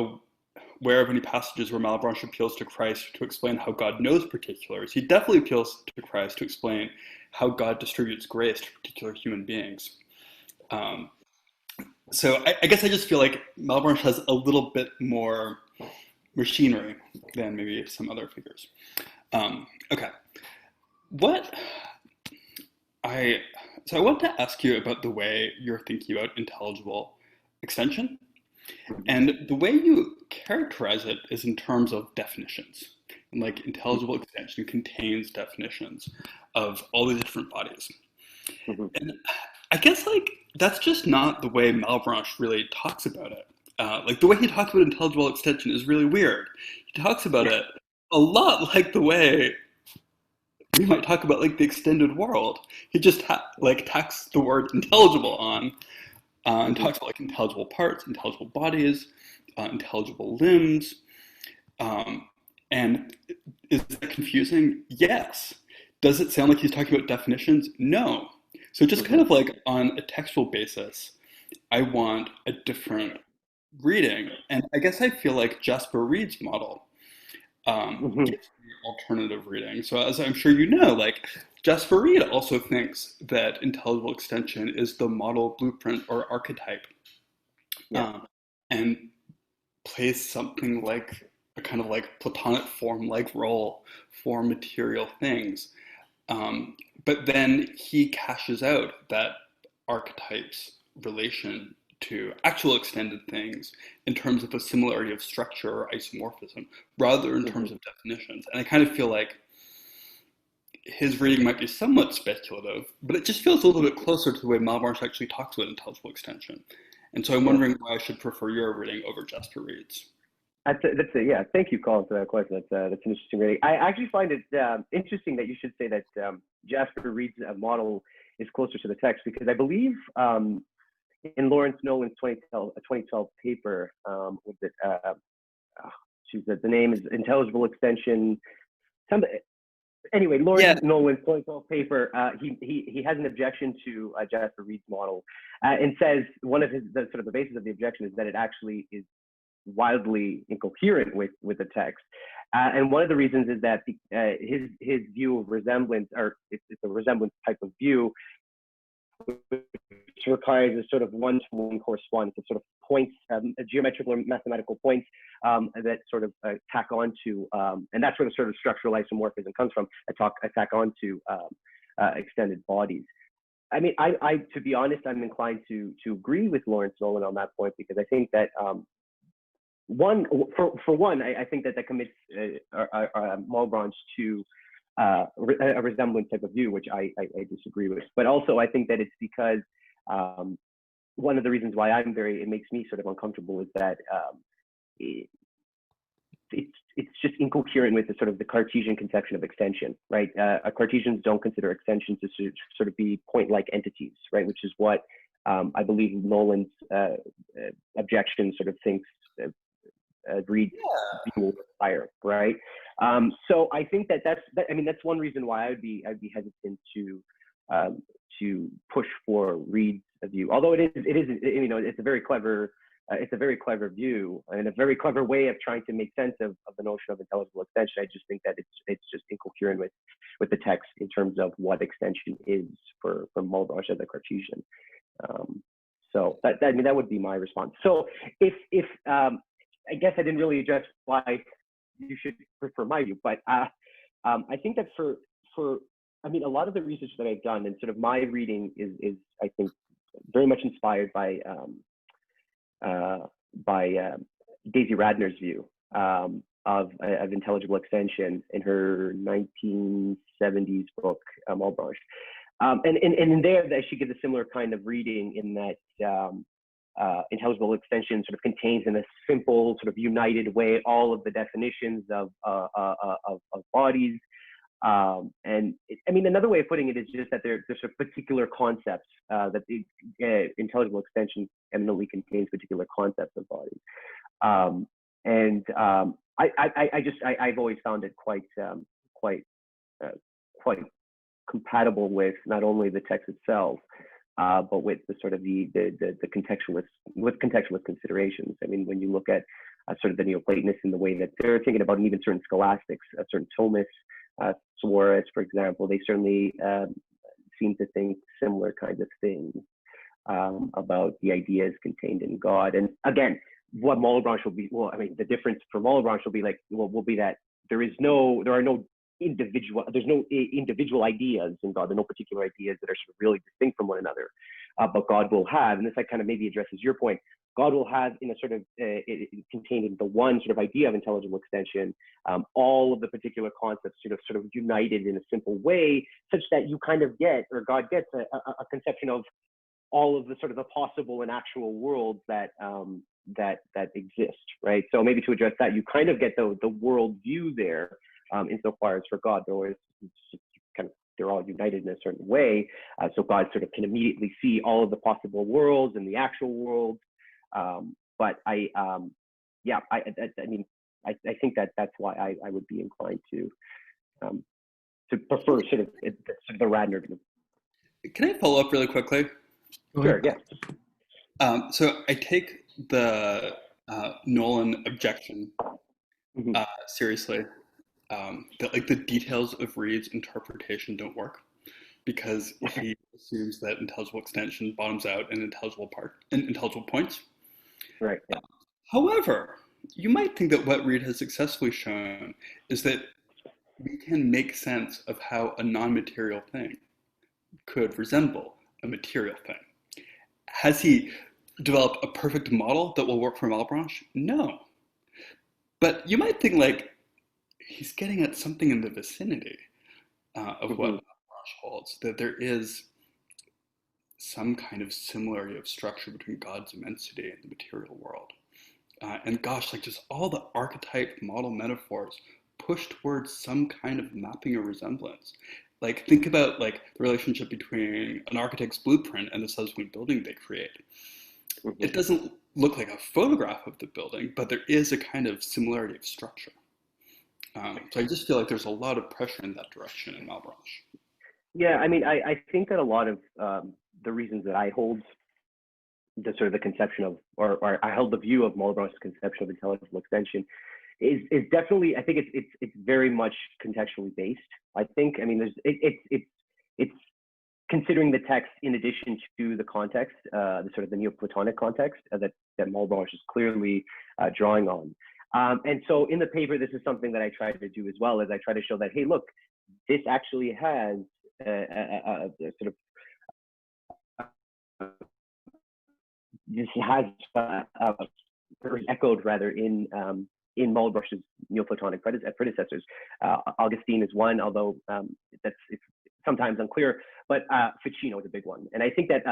aware of any passages where Malebranche appeals to Christ to explain how God knows particulars, he definitely appeals to Christ to explain how God distributes grace to particular human beings. So I guess I just feel like Malebranche has a little bit more machinery than maybe some other figures. Okay. So I want to ask you about the way you're thinking about intelligible extension. And the way you characterize it is in terms of definitions. And like intelligible extension contains definitions of all these different bodies. And I guess like that's just not the way Malebranche really talks about it. Like the way he talks about intelligible extension is really weird. He talks about it a lot like the way we might talk about like the extended world. He just tacks the word intelligible on and talks about like intelligible parts, intelligible bodies, intelligible limbs. And is that confusing? Yes. Does it sound like he's talking about definitions? No. So just kind of like on a textual basis, I want a different reading. And I guess I feel like Jasper Reed's model gives me alternative reading. So as I'm sure you know, like Jasper Reed also thinks that intelligible extension is the model, blueprint, or archetype, and plays something like a kind of like Platonic form-like role for material things. But then he cashes out that archetype's relation to actual extended things in terms of a similarity of structure or isomorphism, rather in terms of definitions. And I kind of feel like his reading might be somewhat speculative, but it just feels a little bit closer to the way Malebranche actually talks about intelligible extension. And so I'm wondering why I should prefer your reading over Jasper Reed's. Yeah, thank you, Colin, for that question. That's an interesting reading. I actually find it interesting that you should say that Jasper Reed's model is closer to the text, because I believe in Lawrence Nolan's 2012 paper, the name is Intelligible Extension. Anyway, Lawrence Nolan's 2012 paper, he has an objection to Jasper Reed's model, and says one of the basis of the objection is that it actually is wildly incoherent with the text, and one of the reasons is that his view of resemblance, or it's a resemblance type of view, which requires a sort of one-to-one correspondence of sort of points, geometrical or mathematical points that sort of tack onto, and that's where the sort of structural isomorphism comes from, attack onto extended bodies. I mean, I to be honest, I'm inclined to agree with Lawrence Nolan on that point, because I think that I think that commits Malebranche to a resemblance type of view, which I disagree with. But also, I think that it's because one of the reasons why it makes me sort of uncomfortable is that it's just incoherent with the sort of the Cartesian conception of extension, right? Cartesians don't consider extensions to sort of be point-like entities, right? Which is what I believe Nolan's objection sort of thinks Reed's view will require, right? So I think that's one reason why I'd be hesitant to push for Reed's view, although it's a very clever view and a very clever way of trying to make sense of the notion of intelligible extension. I just think that it's just incoherent with the text in terms of what extension is for Malebranche as a Cartesian. So that would be my response. So if I guess I didn't really address why you should prefer my view, but I think that for a lot of the research that I've done and sort of my reading is I think very much inspired by Daisy Radner's view of intelligible extension in her 1970s book Malebranche, and in there that she gives a similar kind of reading in that intelligible extension sort of contains in a simple sort of united way all of the definitions of bodies. Another way of putting it is just that there's sort of particular concepts that the intelligible extension eminently contains particular concepts of bodies. I've always found it quite compatible with not only the text itself, but with the sort of the contextualist considerations. I mean, when you look at sort of the Neoplatonists in the way that they're thinking about, and even certain scholastics, certain Thomists, Suarez, for example, they certainly seem to think similar kinds of things about the ideas contained in God. And again, what Malebranche will be, the difference for Malebranche will be that there's no individual ideas in God. There are no particular ideas that are sort of really distinct from one another. But God will have, and this kind of maybe addresses your point, God will have in a sort of contained in the one sort of idea of intelligible extension, all of the particular concepts sort of united in a simple way, such that you kind of get, or God gets a conception of all of the sort of the possible and actual worlds that exist, right? So maybe to address that, you kind of get the world view there, insofar as for God, they're all united in a certain way. So God sort of can immediately see all of the possible worlds and the actual worlds. But I think that's why I would be inclined to prefer sort of the Radner view. Can I follow up really quickly? Sure, yeah. So I take the Nolan objection seriously. That like the details of Reed's interpretation don't work because he assumes that intelligible extension bottoms out in intelligible points. Right. Yeah. However, you might think that what Reed has successfully shown is that we can make sense of how a non-material thing could resemble a material thing. Has he developed a perfect model that will work for Malebranche? No. But you might think like he's getting at something in the vicinity of what Malebranche holds, that there is some kind of similarity of structure between God's immensity and the material world. And gosh, like just all the archetype model metaphors push towards some kind of mapping or resemblance. Like think about like the relationship between an architect's blueprint and the subsequent building they create. It doesn't look like a photograph of the building, but there is a kind of similarity of structure. So I just feel like there's a lot of pressure in that direction in Malebranche. Yeah, I mean, I think that a lot of the reasons that I hold the sort of the conception of, or I held the view of Malebranche's conception of intelligible extension is definitely, I think it's very much contextually based. I think, I mean, it's considering the text in addition to the context, the sort of the Neoplatonic context that Malebranche is clearly drawing on. And so in the paper, this is something that I try to do as well, as I try to show that, hey, look, this actually has echoed rather in Malebranche's Neoplatonic predecessors. Augustine is one, although it's sometimes unclear, but Ficino is a big one. And I think that,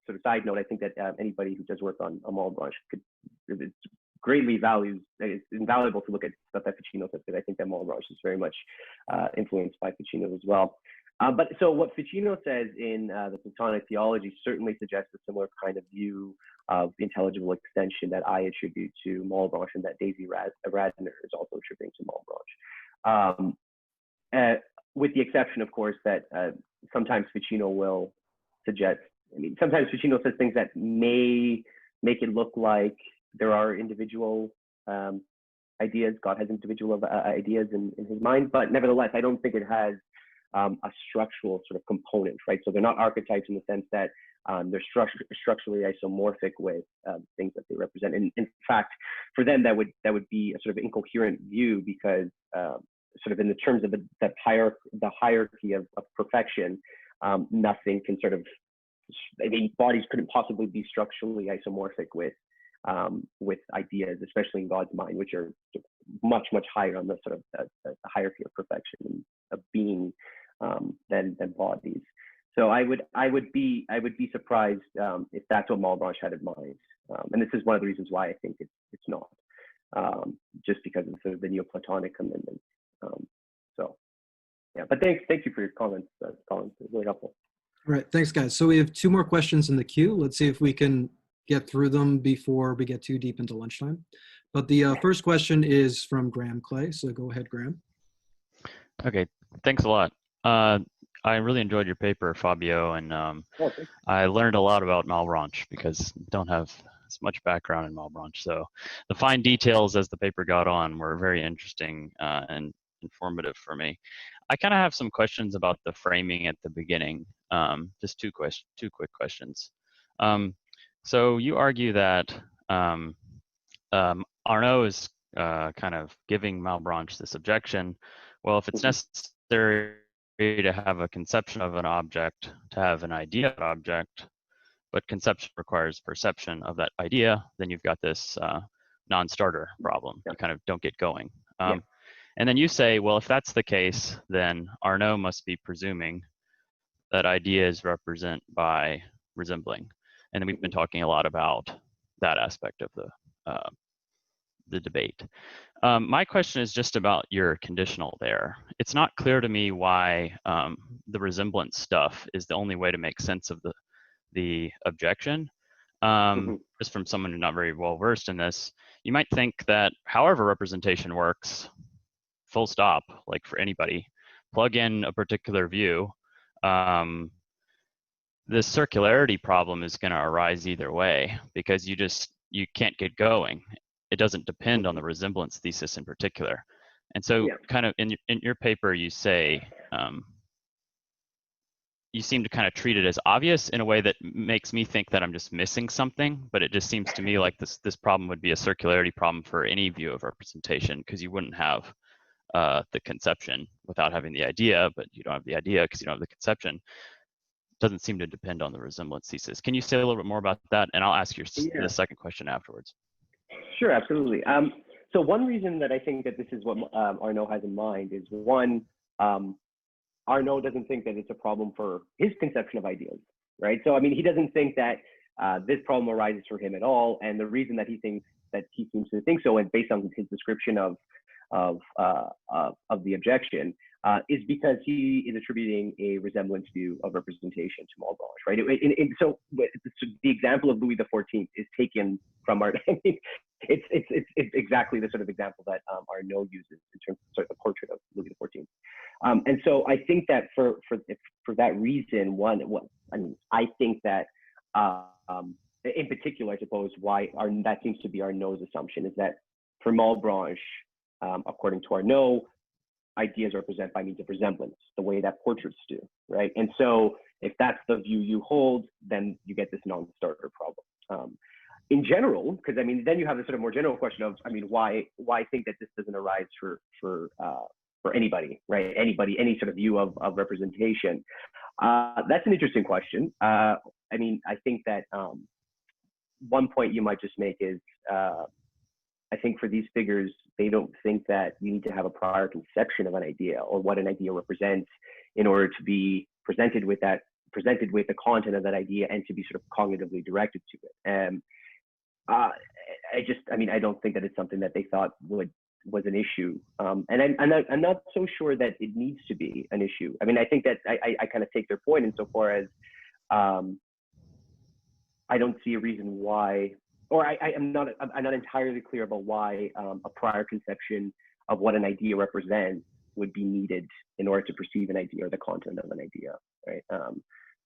sort of side note, I think that anybody who does work on Malebranche greatly values, it's invaluable to look at stuff that Ficino says, because I think that Malebranche is very much influenced by Ficino as well. But so what Ficino says in the Platonic theology certainly suggests a similar kind of view of intelligible extension that I attribute to Malebranche, and that Daisy Radner is also attributing to Malebranche. With the exception, of course, that sometimes Ficino will suggest, sometimes Ficino says things that may make it look like there are individual ideas, God has individual ideas in his mind, but nevertheless, I don't think it has a structural sort of component, right? So they're not archetypes in the sense that they're structurally isomorphic with things that they represent. And in fact, for them, that would be a sort of incoherent view, because sort of in the terms of the hierarchy of perfection, nothing can sort of, bodies couldn't possibly be structurally isomorphic with ideas, especially in God's mind, which are much, much higher on the sort of the hierarchy of perfection of being than bodies. So I would be surprised if that's what Malebranche had in mind, and this is one of the reasons why I think it's not, just because of sort of the Neoplatonic commitment. So yeah, but thank you for your comments, Colin. It's really helpful. All right, thanks, guys. So we have 2 more questions in the queue. Let's see if we can get through them before we get too deep into lunchtime. But the first question is from Graham Clay. So go ahead, Graham. Okay, thanks a lot. I really enjoyed your paper, Fabio, and I learned a lot about Malebranche because I don't have as much background in Malebranche. So the fine details as the paper got on were very interesting and informative for me. I kind of have some questions about the framing at the beginning. Just two quick questions. So you argue that Arnauld is kind of giving Malebranche this objection. Well, if it's necessary to have a conception of an object, to have an idea of an object, but conception requires perception of that idea, then you've got this non-starter problem. You kind of don't get going. And then you say, well, if that's the case, then Arnauld must be presuming that ideas represent by resembling. And then we've been talking a lot about that aspect of the debate. My question is just about your conditional there. It's not clear to me why the resemblance stuff is the only way to make sense of the objection. Just from someone who's not very well versed in this, you might think that however representation works, full stop, like for anybody, plug in a particular view, this circularity problem is going to arise either way, because you can't get going. It doesn't depend on the resemblance thesis in particular. And so kind of in your paper, you say, you seem to kind of treat it as obvious in a way that makes me think that I'm just missing something, but it just seems to me like this problem would be a circularity problem for any view of representation, because you wouldn't have the conception without having the idea, but you don't have the idea because you don't have the conception. Doesn't seem to depend on the resemblance thesis. Can you say a little bit more about that? And I'll ask you the second question afterwards. Sure, absolutely. So one reason that I think that this is what Arnauld has in mind is, one, Arnauld doesn't think that it's a problem for his conception of ideas, right? So, I mean, he doesn't think that this problem arises for him at all. And the reason that he thinks that he seems to think so, and based on his description of the objection, is because he is attributing a resemblance view of representation to Malebranche, right? So the example of Louis XIV is taken from Arnauld. I mean, it's exactly the sort of example that Arnauld uses in terms of sort of the portrait of Louis XIV. And so I think that for that reason, I think that in particular, I suppose, why that seems to be Arnaud's assumption is that for Malebranche, according to Arnauld, ideas represent by means of resemblance, the way that portraits do, right? And so if that's the view you hold, then you get this non-starter problem. In general, because I mean, then you have this sort of more general question of, I mean, why think that this doesn't arise for anybody, right? Anybody, any sort of view of representation. That's an interesting question. I mean, I think that one point you might just make is, I think for these figures, they don't think that you need to have a prior conception of an idea or what an idea represents in order to be presented with the content of that idea and to be sort of cognitively directed to it. I mean, I don't think that it's something that they thought was an issue. And I'm not so sure that it needs to be an issue. I mean, I think that I kind of take their point insofar as I don't see a reason why, or I'm not entirely clear about why a prior conception of what an idea represents would be needed in order to perceive an idea or the content of an idea, right?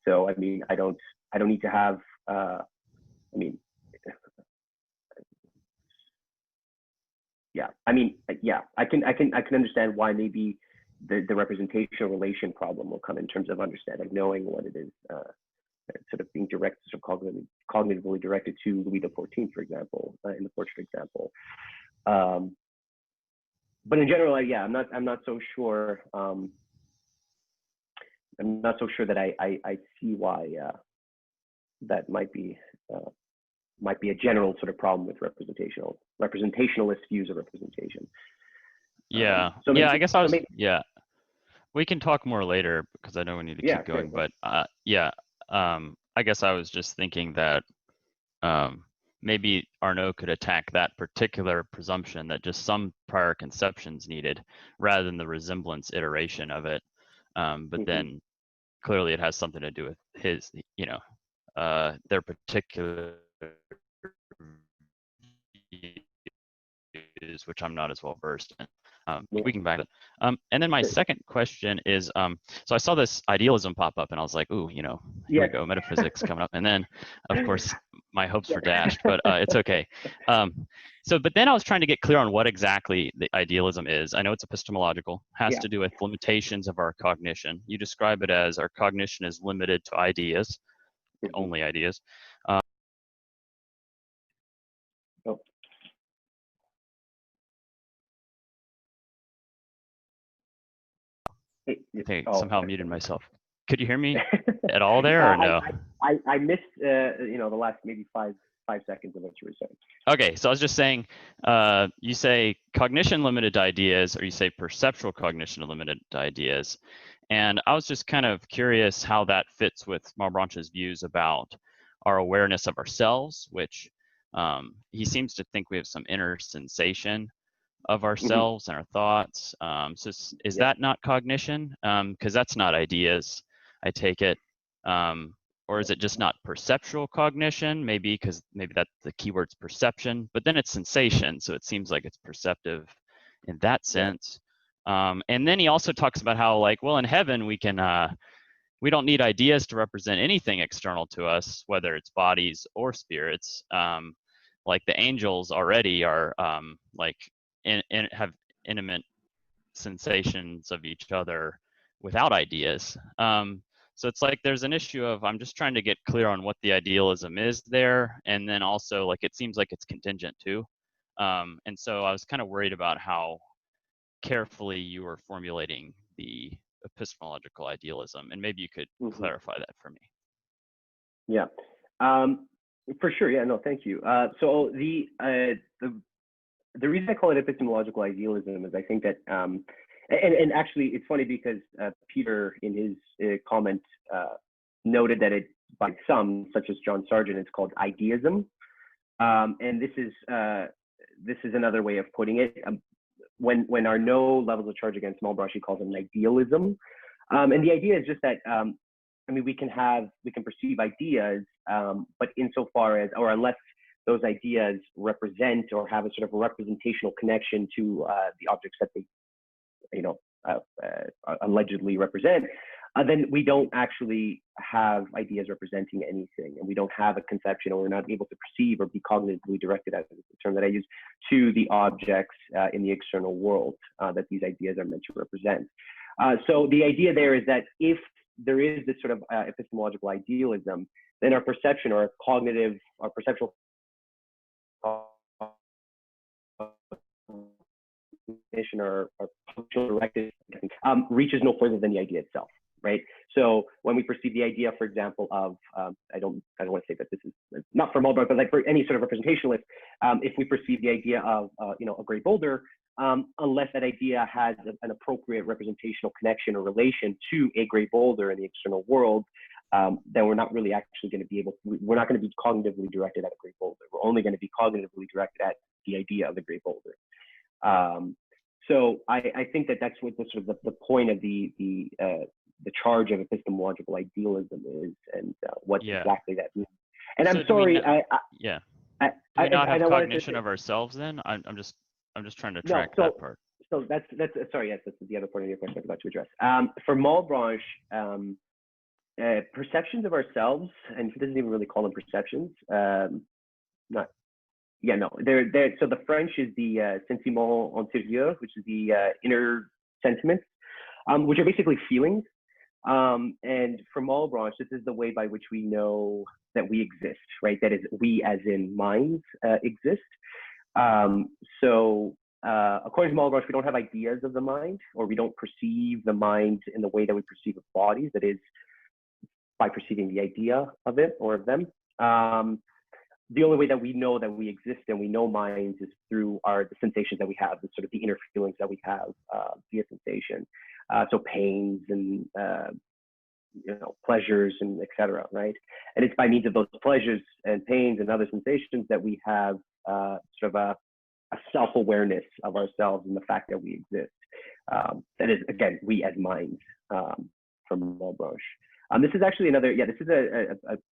So I mean, I don't need to have. I mean, yeah. I mean, yeah. I can understand why maybe the representational relation problem will come in terms of understanding, knowing what it is, sort of being directed, sort of cognitively directed to Louis XIV, for example, in the portrait example. But in general, yeah, I'm not so sure. I'm not so sure that I see why that might be a general sort of problem with representationalist views of representation. Yeah. So maybe, yeah, I guess yeah. We can talk more later because I know we need to keep going, sure. but yeah, I guess I was just thinking that maybe Arnauld could attack that particular presumption that just some prior conceptions needed rather than the resemblance iteration of it. But then clearly it has something to do with his, their particular views, which I'm not as well versed in. We can back it. And then my second question is, so I saw this idealism pop up and I was like, ooh, here we go, metaphysics coming up. And then of course my hopes were dashed, but it's okay. But then I was trying to get clear on what exactly the idealism is. I know it's epistemological, has to do with limitations of our cognition. You describe it as our cognition is limited to ideas, only ideas. I somehow muted myself. Could you hear me at all there, or no? I missed the last maybe five seconds of what you were saying. Okay, so I was just saying, you say cognition limited to ideas, or you say perceptual cognition limited to ideas, and I was just kind of curious how that fits with Malebranche's views about our awareness of ourselves, which he seems to think we have some inner sensation of ourselves and our thoughts. So is that not cognition? Because that's not ideas, I take it. Or is it just not perceptual cognition? Maybe because maybe that the keyword's perception, but then it's sensation. So it seems like it's perceptive in that sense. And then he also talks about how, like, well, in heaven we don't need ideas to represent anything external to us, whether it's bodies or spirits. Like the angels already are and have intimate sensations of each other without ideas. So it's like there's an issue of, I'm just trying to get clear on what the idealism is there, and then also like it seems like it's contingent too. And so I was kind of worried about how carefully you were formulating the epistemological idealism, and maybe you could clarify that for me. Yeah, for sure. Yeah, no, thank you. So the reason I call it epistemological idealism is I think that, and actually it's funny because Peter in his comment noted that it, by some, such as John Sargent, it's called ideism. And this is another way of putting it. When Arnauld levels a charge against Malebranche, he calls it an idealism. And the idea is just that, I mean, we can perceive ideas, but insofar as, or unless those ideas represent or have a sort of a representational connection to the objects that they, allegedly represent, then we don't actually have ideas representing anything, and we don't have a conception, or we're not able to perceive or be cognitively directed, as the term that I use, to the objects in the external world that these ideas are meant to represent. So the idea there is that if there is this sort of epistemological idealism, then our perception or our perceptual or directed reaches no further than the idea itself, right? So when we perceive the idea, for example, of I don't want to say that this is not for Malebranche, but like for any sort of representationalist, if we perceive the idea of a gray boulder, unless that idea has an appropriate representational connection or relation to a gray boulder in the external world, then we're not really actually going to be able to, we're not going to be cognitively directed at a great boulder. We're only going to be cognitively directed at the idea of the great boulder. So I think that that's what the sort of the point of the charge of epistemological idealism is, and what exactly that means. And so I'm sorry, do we not have cognition of ourselves then? I'm just trying to track that part. So that's sorry, yes, that's the other part of your question I forgot to address. For Malebranche, perceptions of ourselves, and he doesn't even really call them perceptions. So the French is the sentiment intérieur, which is the inner sentiments, which are basically feelings. And for Malebranche, this is the way by which we know that we exist, right? That is, we as in minds exist. According to Malebranche, we don't have ideas of the mind, or we don't perceive the mind in the way that we perceive of bodies, that is, by perceiving the idea of it or of them. The only way that we know that we exist and we know minds is through the sensations that we have, the sort of the inner feelings that we have via sensation. So pains and pleasures and etc. Right? And it's by means of those pleasures and pains and other sensations that we have sort of a self-awareness of ourselves and the fact that we exist. That is, again, we as minds, from Malebranche. This is actually another, this is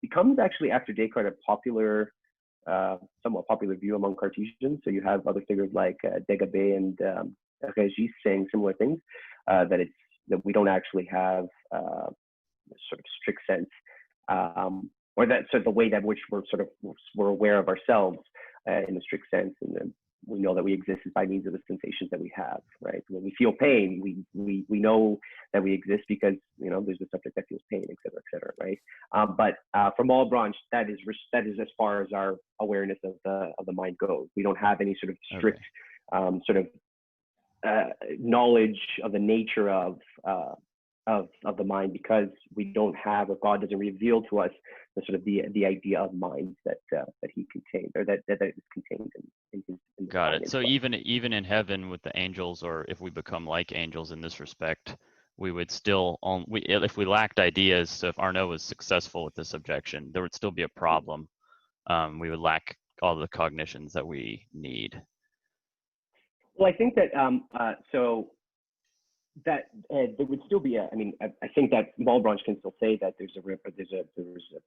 becomes actually after Descartes a popular, somewhat popular view among Cartesians. So you have other figures like Degabé and Régis saying similar things, that we don't actually have sort of strict sense, or that sort of the way that which we're aware of ourselves in a strict sense, and then we know that we exist is by means of the sensations that we have, right? When we feel pain, we know that we exist because there's a subject that feels pain, et cetera, right? But for Malebranche, that is as far as our awareness of the mind goes. We don't have any sort of strict knowledge of the nature of the mind, because we don't have, or God doesn't reveal to us the sort of the idea of minds that he contained, or that is contained in his. Got it. So even in heaven with the angels, or if we become like angels in this respect, we would still if we lacked ideas. So if Arnauld was successful with this objection, there would still be a problem. We would lack all the cognitions that we need. Well, I think that that there would still be I think that Malebranche can still say that there's a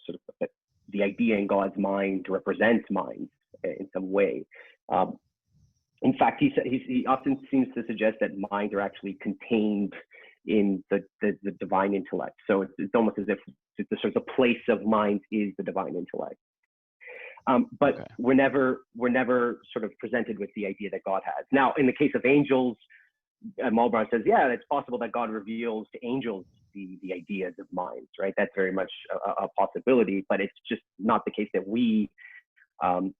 sort of the idea in God's mind to represent minds in some way. In fact, he often seems to suggest that minds are actually contained in the divine intellect. So it's almost as if the sort of the place of minds is the divine intellect. But we're never sort of presented with the idea that God has. Now, in the case of angels, Malebranche says, it's possible that God reveals to angels the ideas of minds, right? That's very much a possibility, but it's just not the case that we,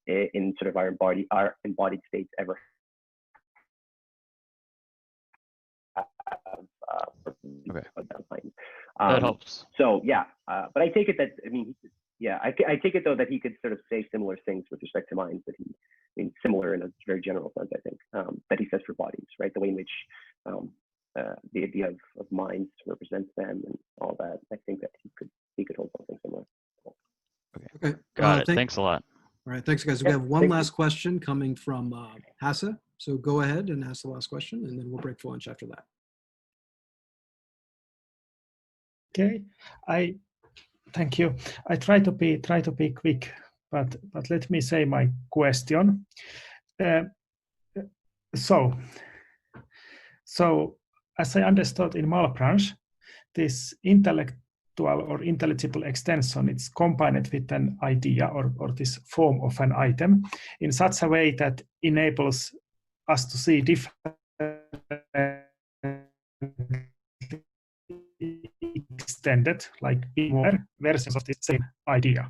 in sort of our embodied states, ever have. That helps. So but I take it that I take it though that he could sort of say similar things with respect to minds, that similar in a very general sense, I think, that he says for bodies, right? The way in which the idea of minds represents them and all that. I think that he could hold something similar. Okay. Got it. Thanks a lot. All right, thanks guys. We have one last question coming from Hasse. So go ahead and ask the last question, and then we'll break for lunch after that. Okay, thank you. I try to be quick, but let me say my question. So as I understood in Malebranche, this intellectual or intelligible extension, it's combined with an idea or this form of an item in such a way that enables us to see different extended, like more versions of the same idea.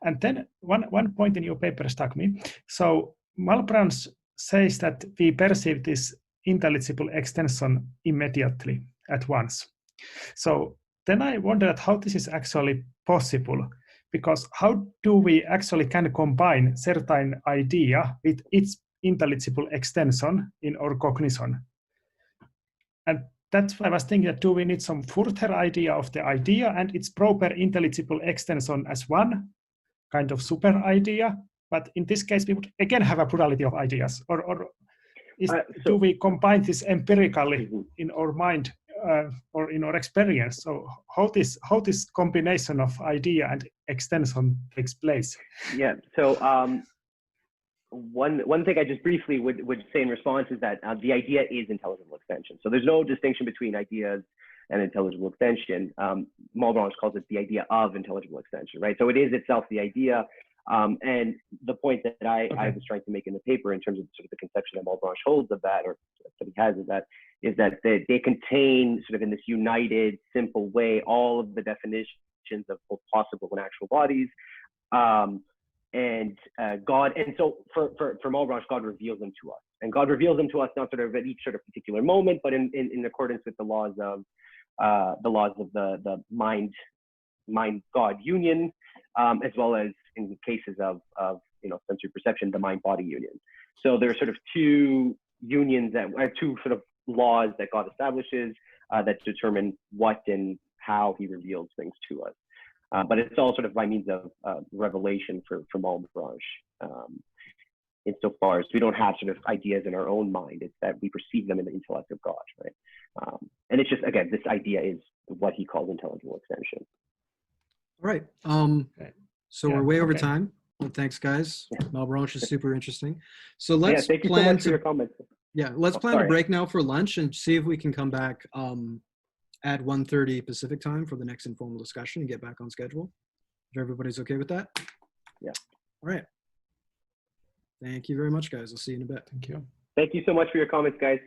And then one point in your paper struck me. So Malebranche says that we perceive this intelligible extension immediately at once. So then I wondered how this is actually possible, because how do we actually can combine certain idea with its intelligible extension in our cognition? And that's why I was thinking that do we need some further idea of the idea and its proper intelligible extension as one kind of super idea? But in this case, we would again have a plurality of ideas, or do we combine this empirically in our mind or in our experience? So how this combination of idea and extension takes place? Yeah. So one thing I just briefly would say in response is that the idea is intelligible extension. So there's no distinction between ideas and intelligible extension. Malebranche calls it the idea of intelligible extension, right? So it is itself the idea. And the point that I was trying to make in the paper in terms of sort of the conception that Malebranche holds of that, or that he has of that, is that they contain sort of in this united, simple way, all of the definitions of both possible and actual bodies. And God, and so for Malebranche, God reveals them to us. And God reveals them to us not sort of at each sort of particular moment, but in accordance with the laws of the mind-God union, as well as in cases of sensory perception, the mind-body union. So there are sort of two unions two sort of laws that God establishes that determine what and how he reveals things to us. But it's all sort of by means of revelation for Malebranche. Insofar as we don't have sort of ideas in our own mind, it's that we perceive them in the intellect of God, right? And it's just, again, this idea is what he calls intelligible extension. All right. So we're way over time. But thanks, guys. Malebranche is super interesting. So let's thank you so much for your comments. Yeah, let's plan a break now for lunch and see if we can come back at 1:30 Pacific time for the next informal discussion and get back on schedule. If everybody's okay with that? Yeah. All right. Thank you very much, guys. I'll see you in a bit. Thank you. Thank you so much for your comments, guys.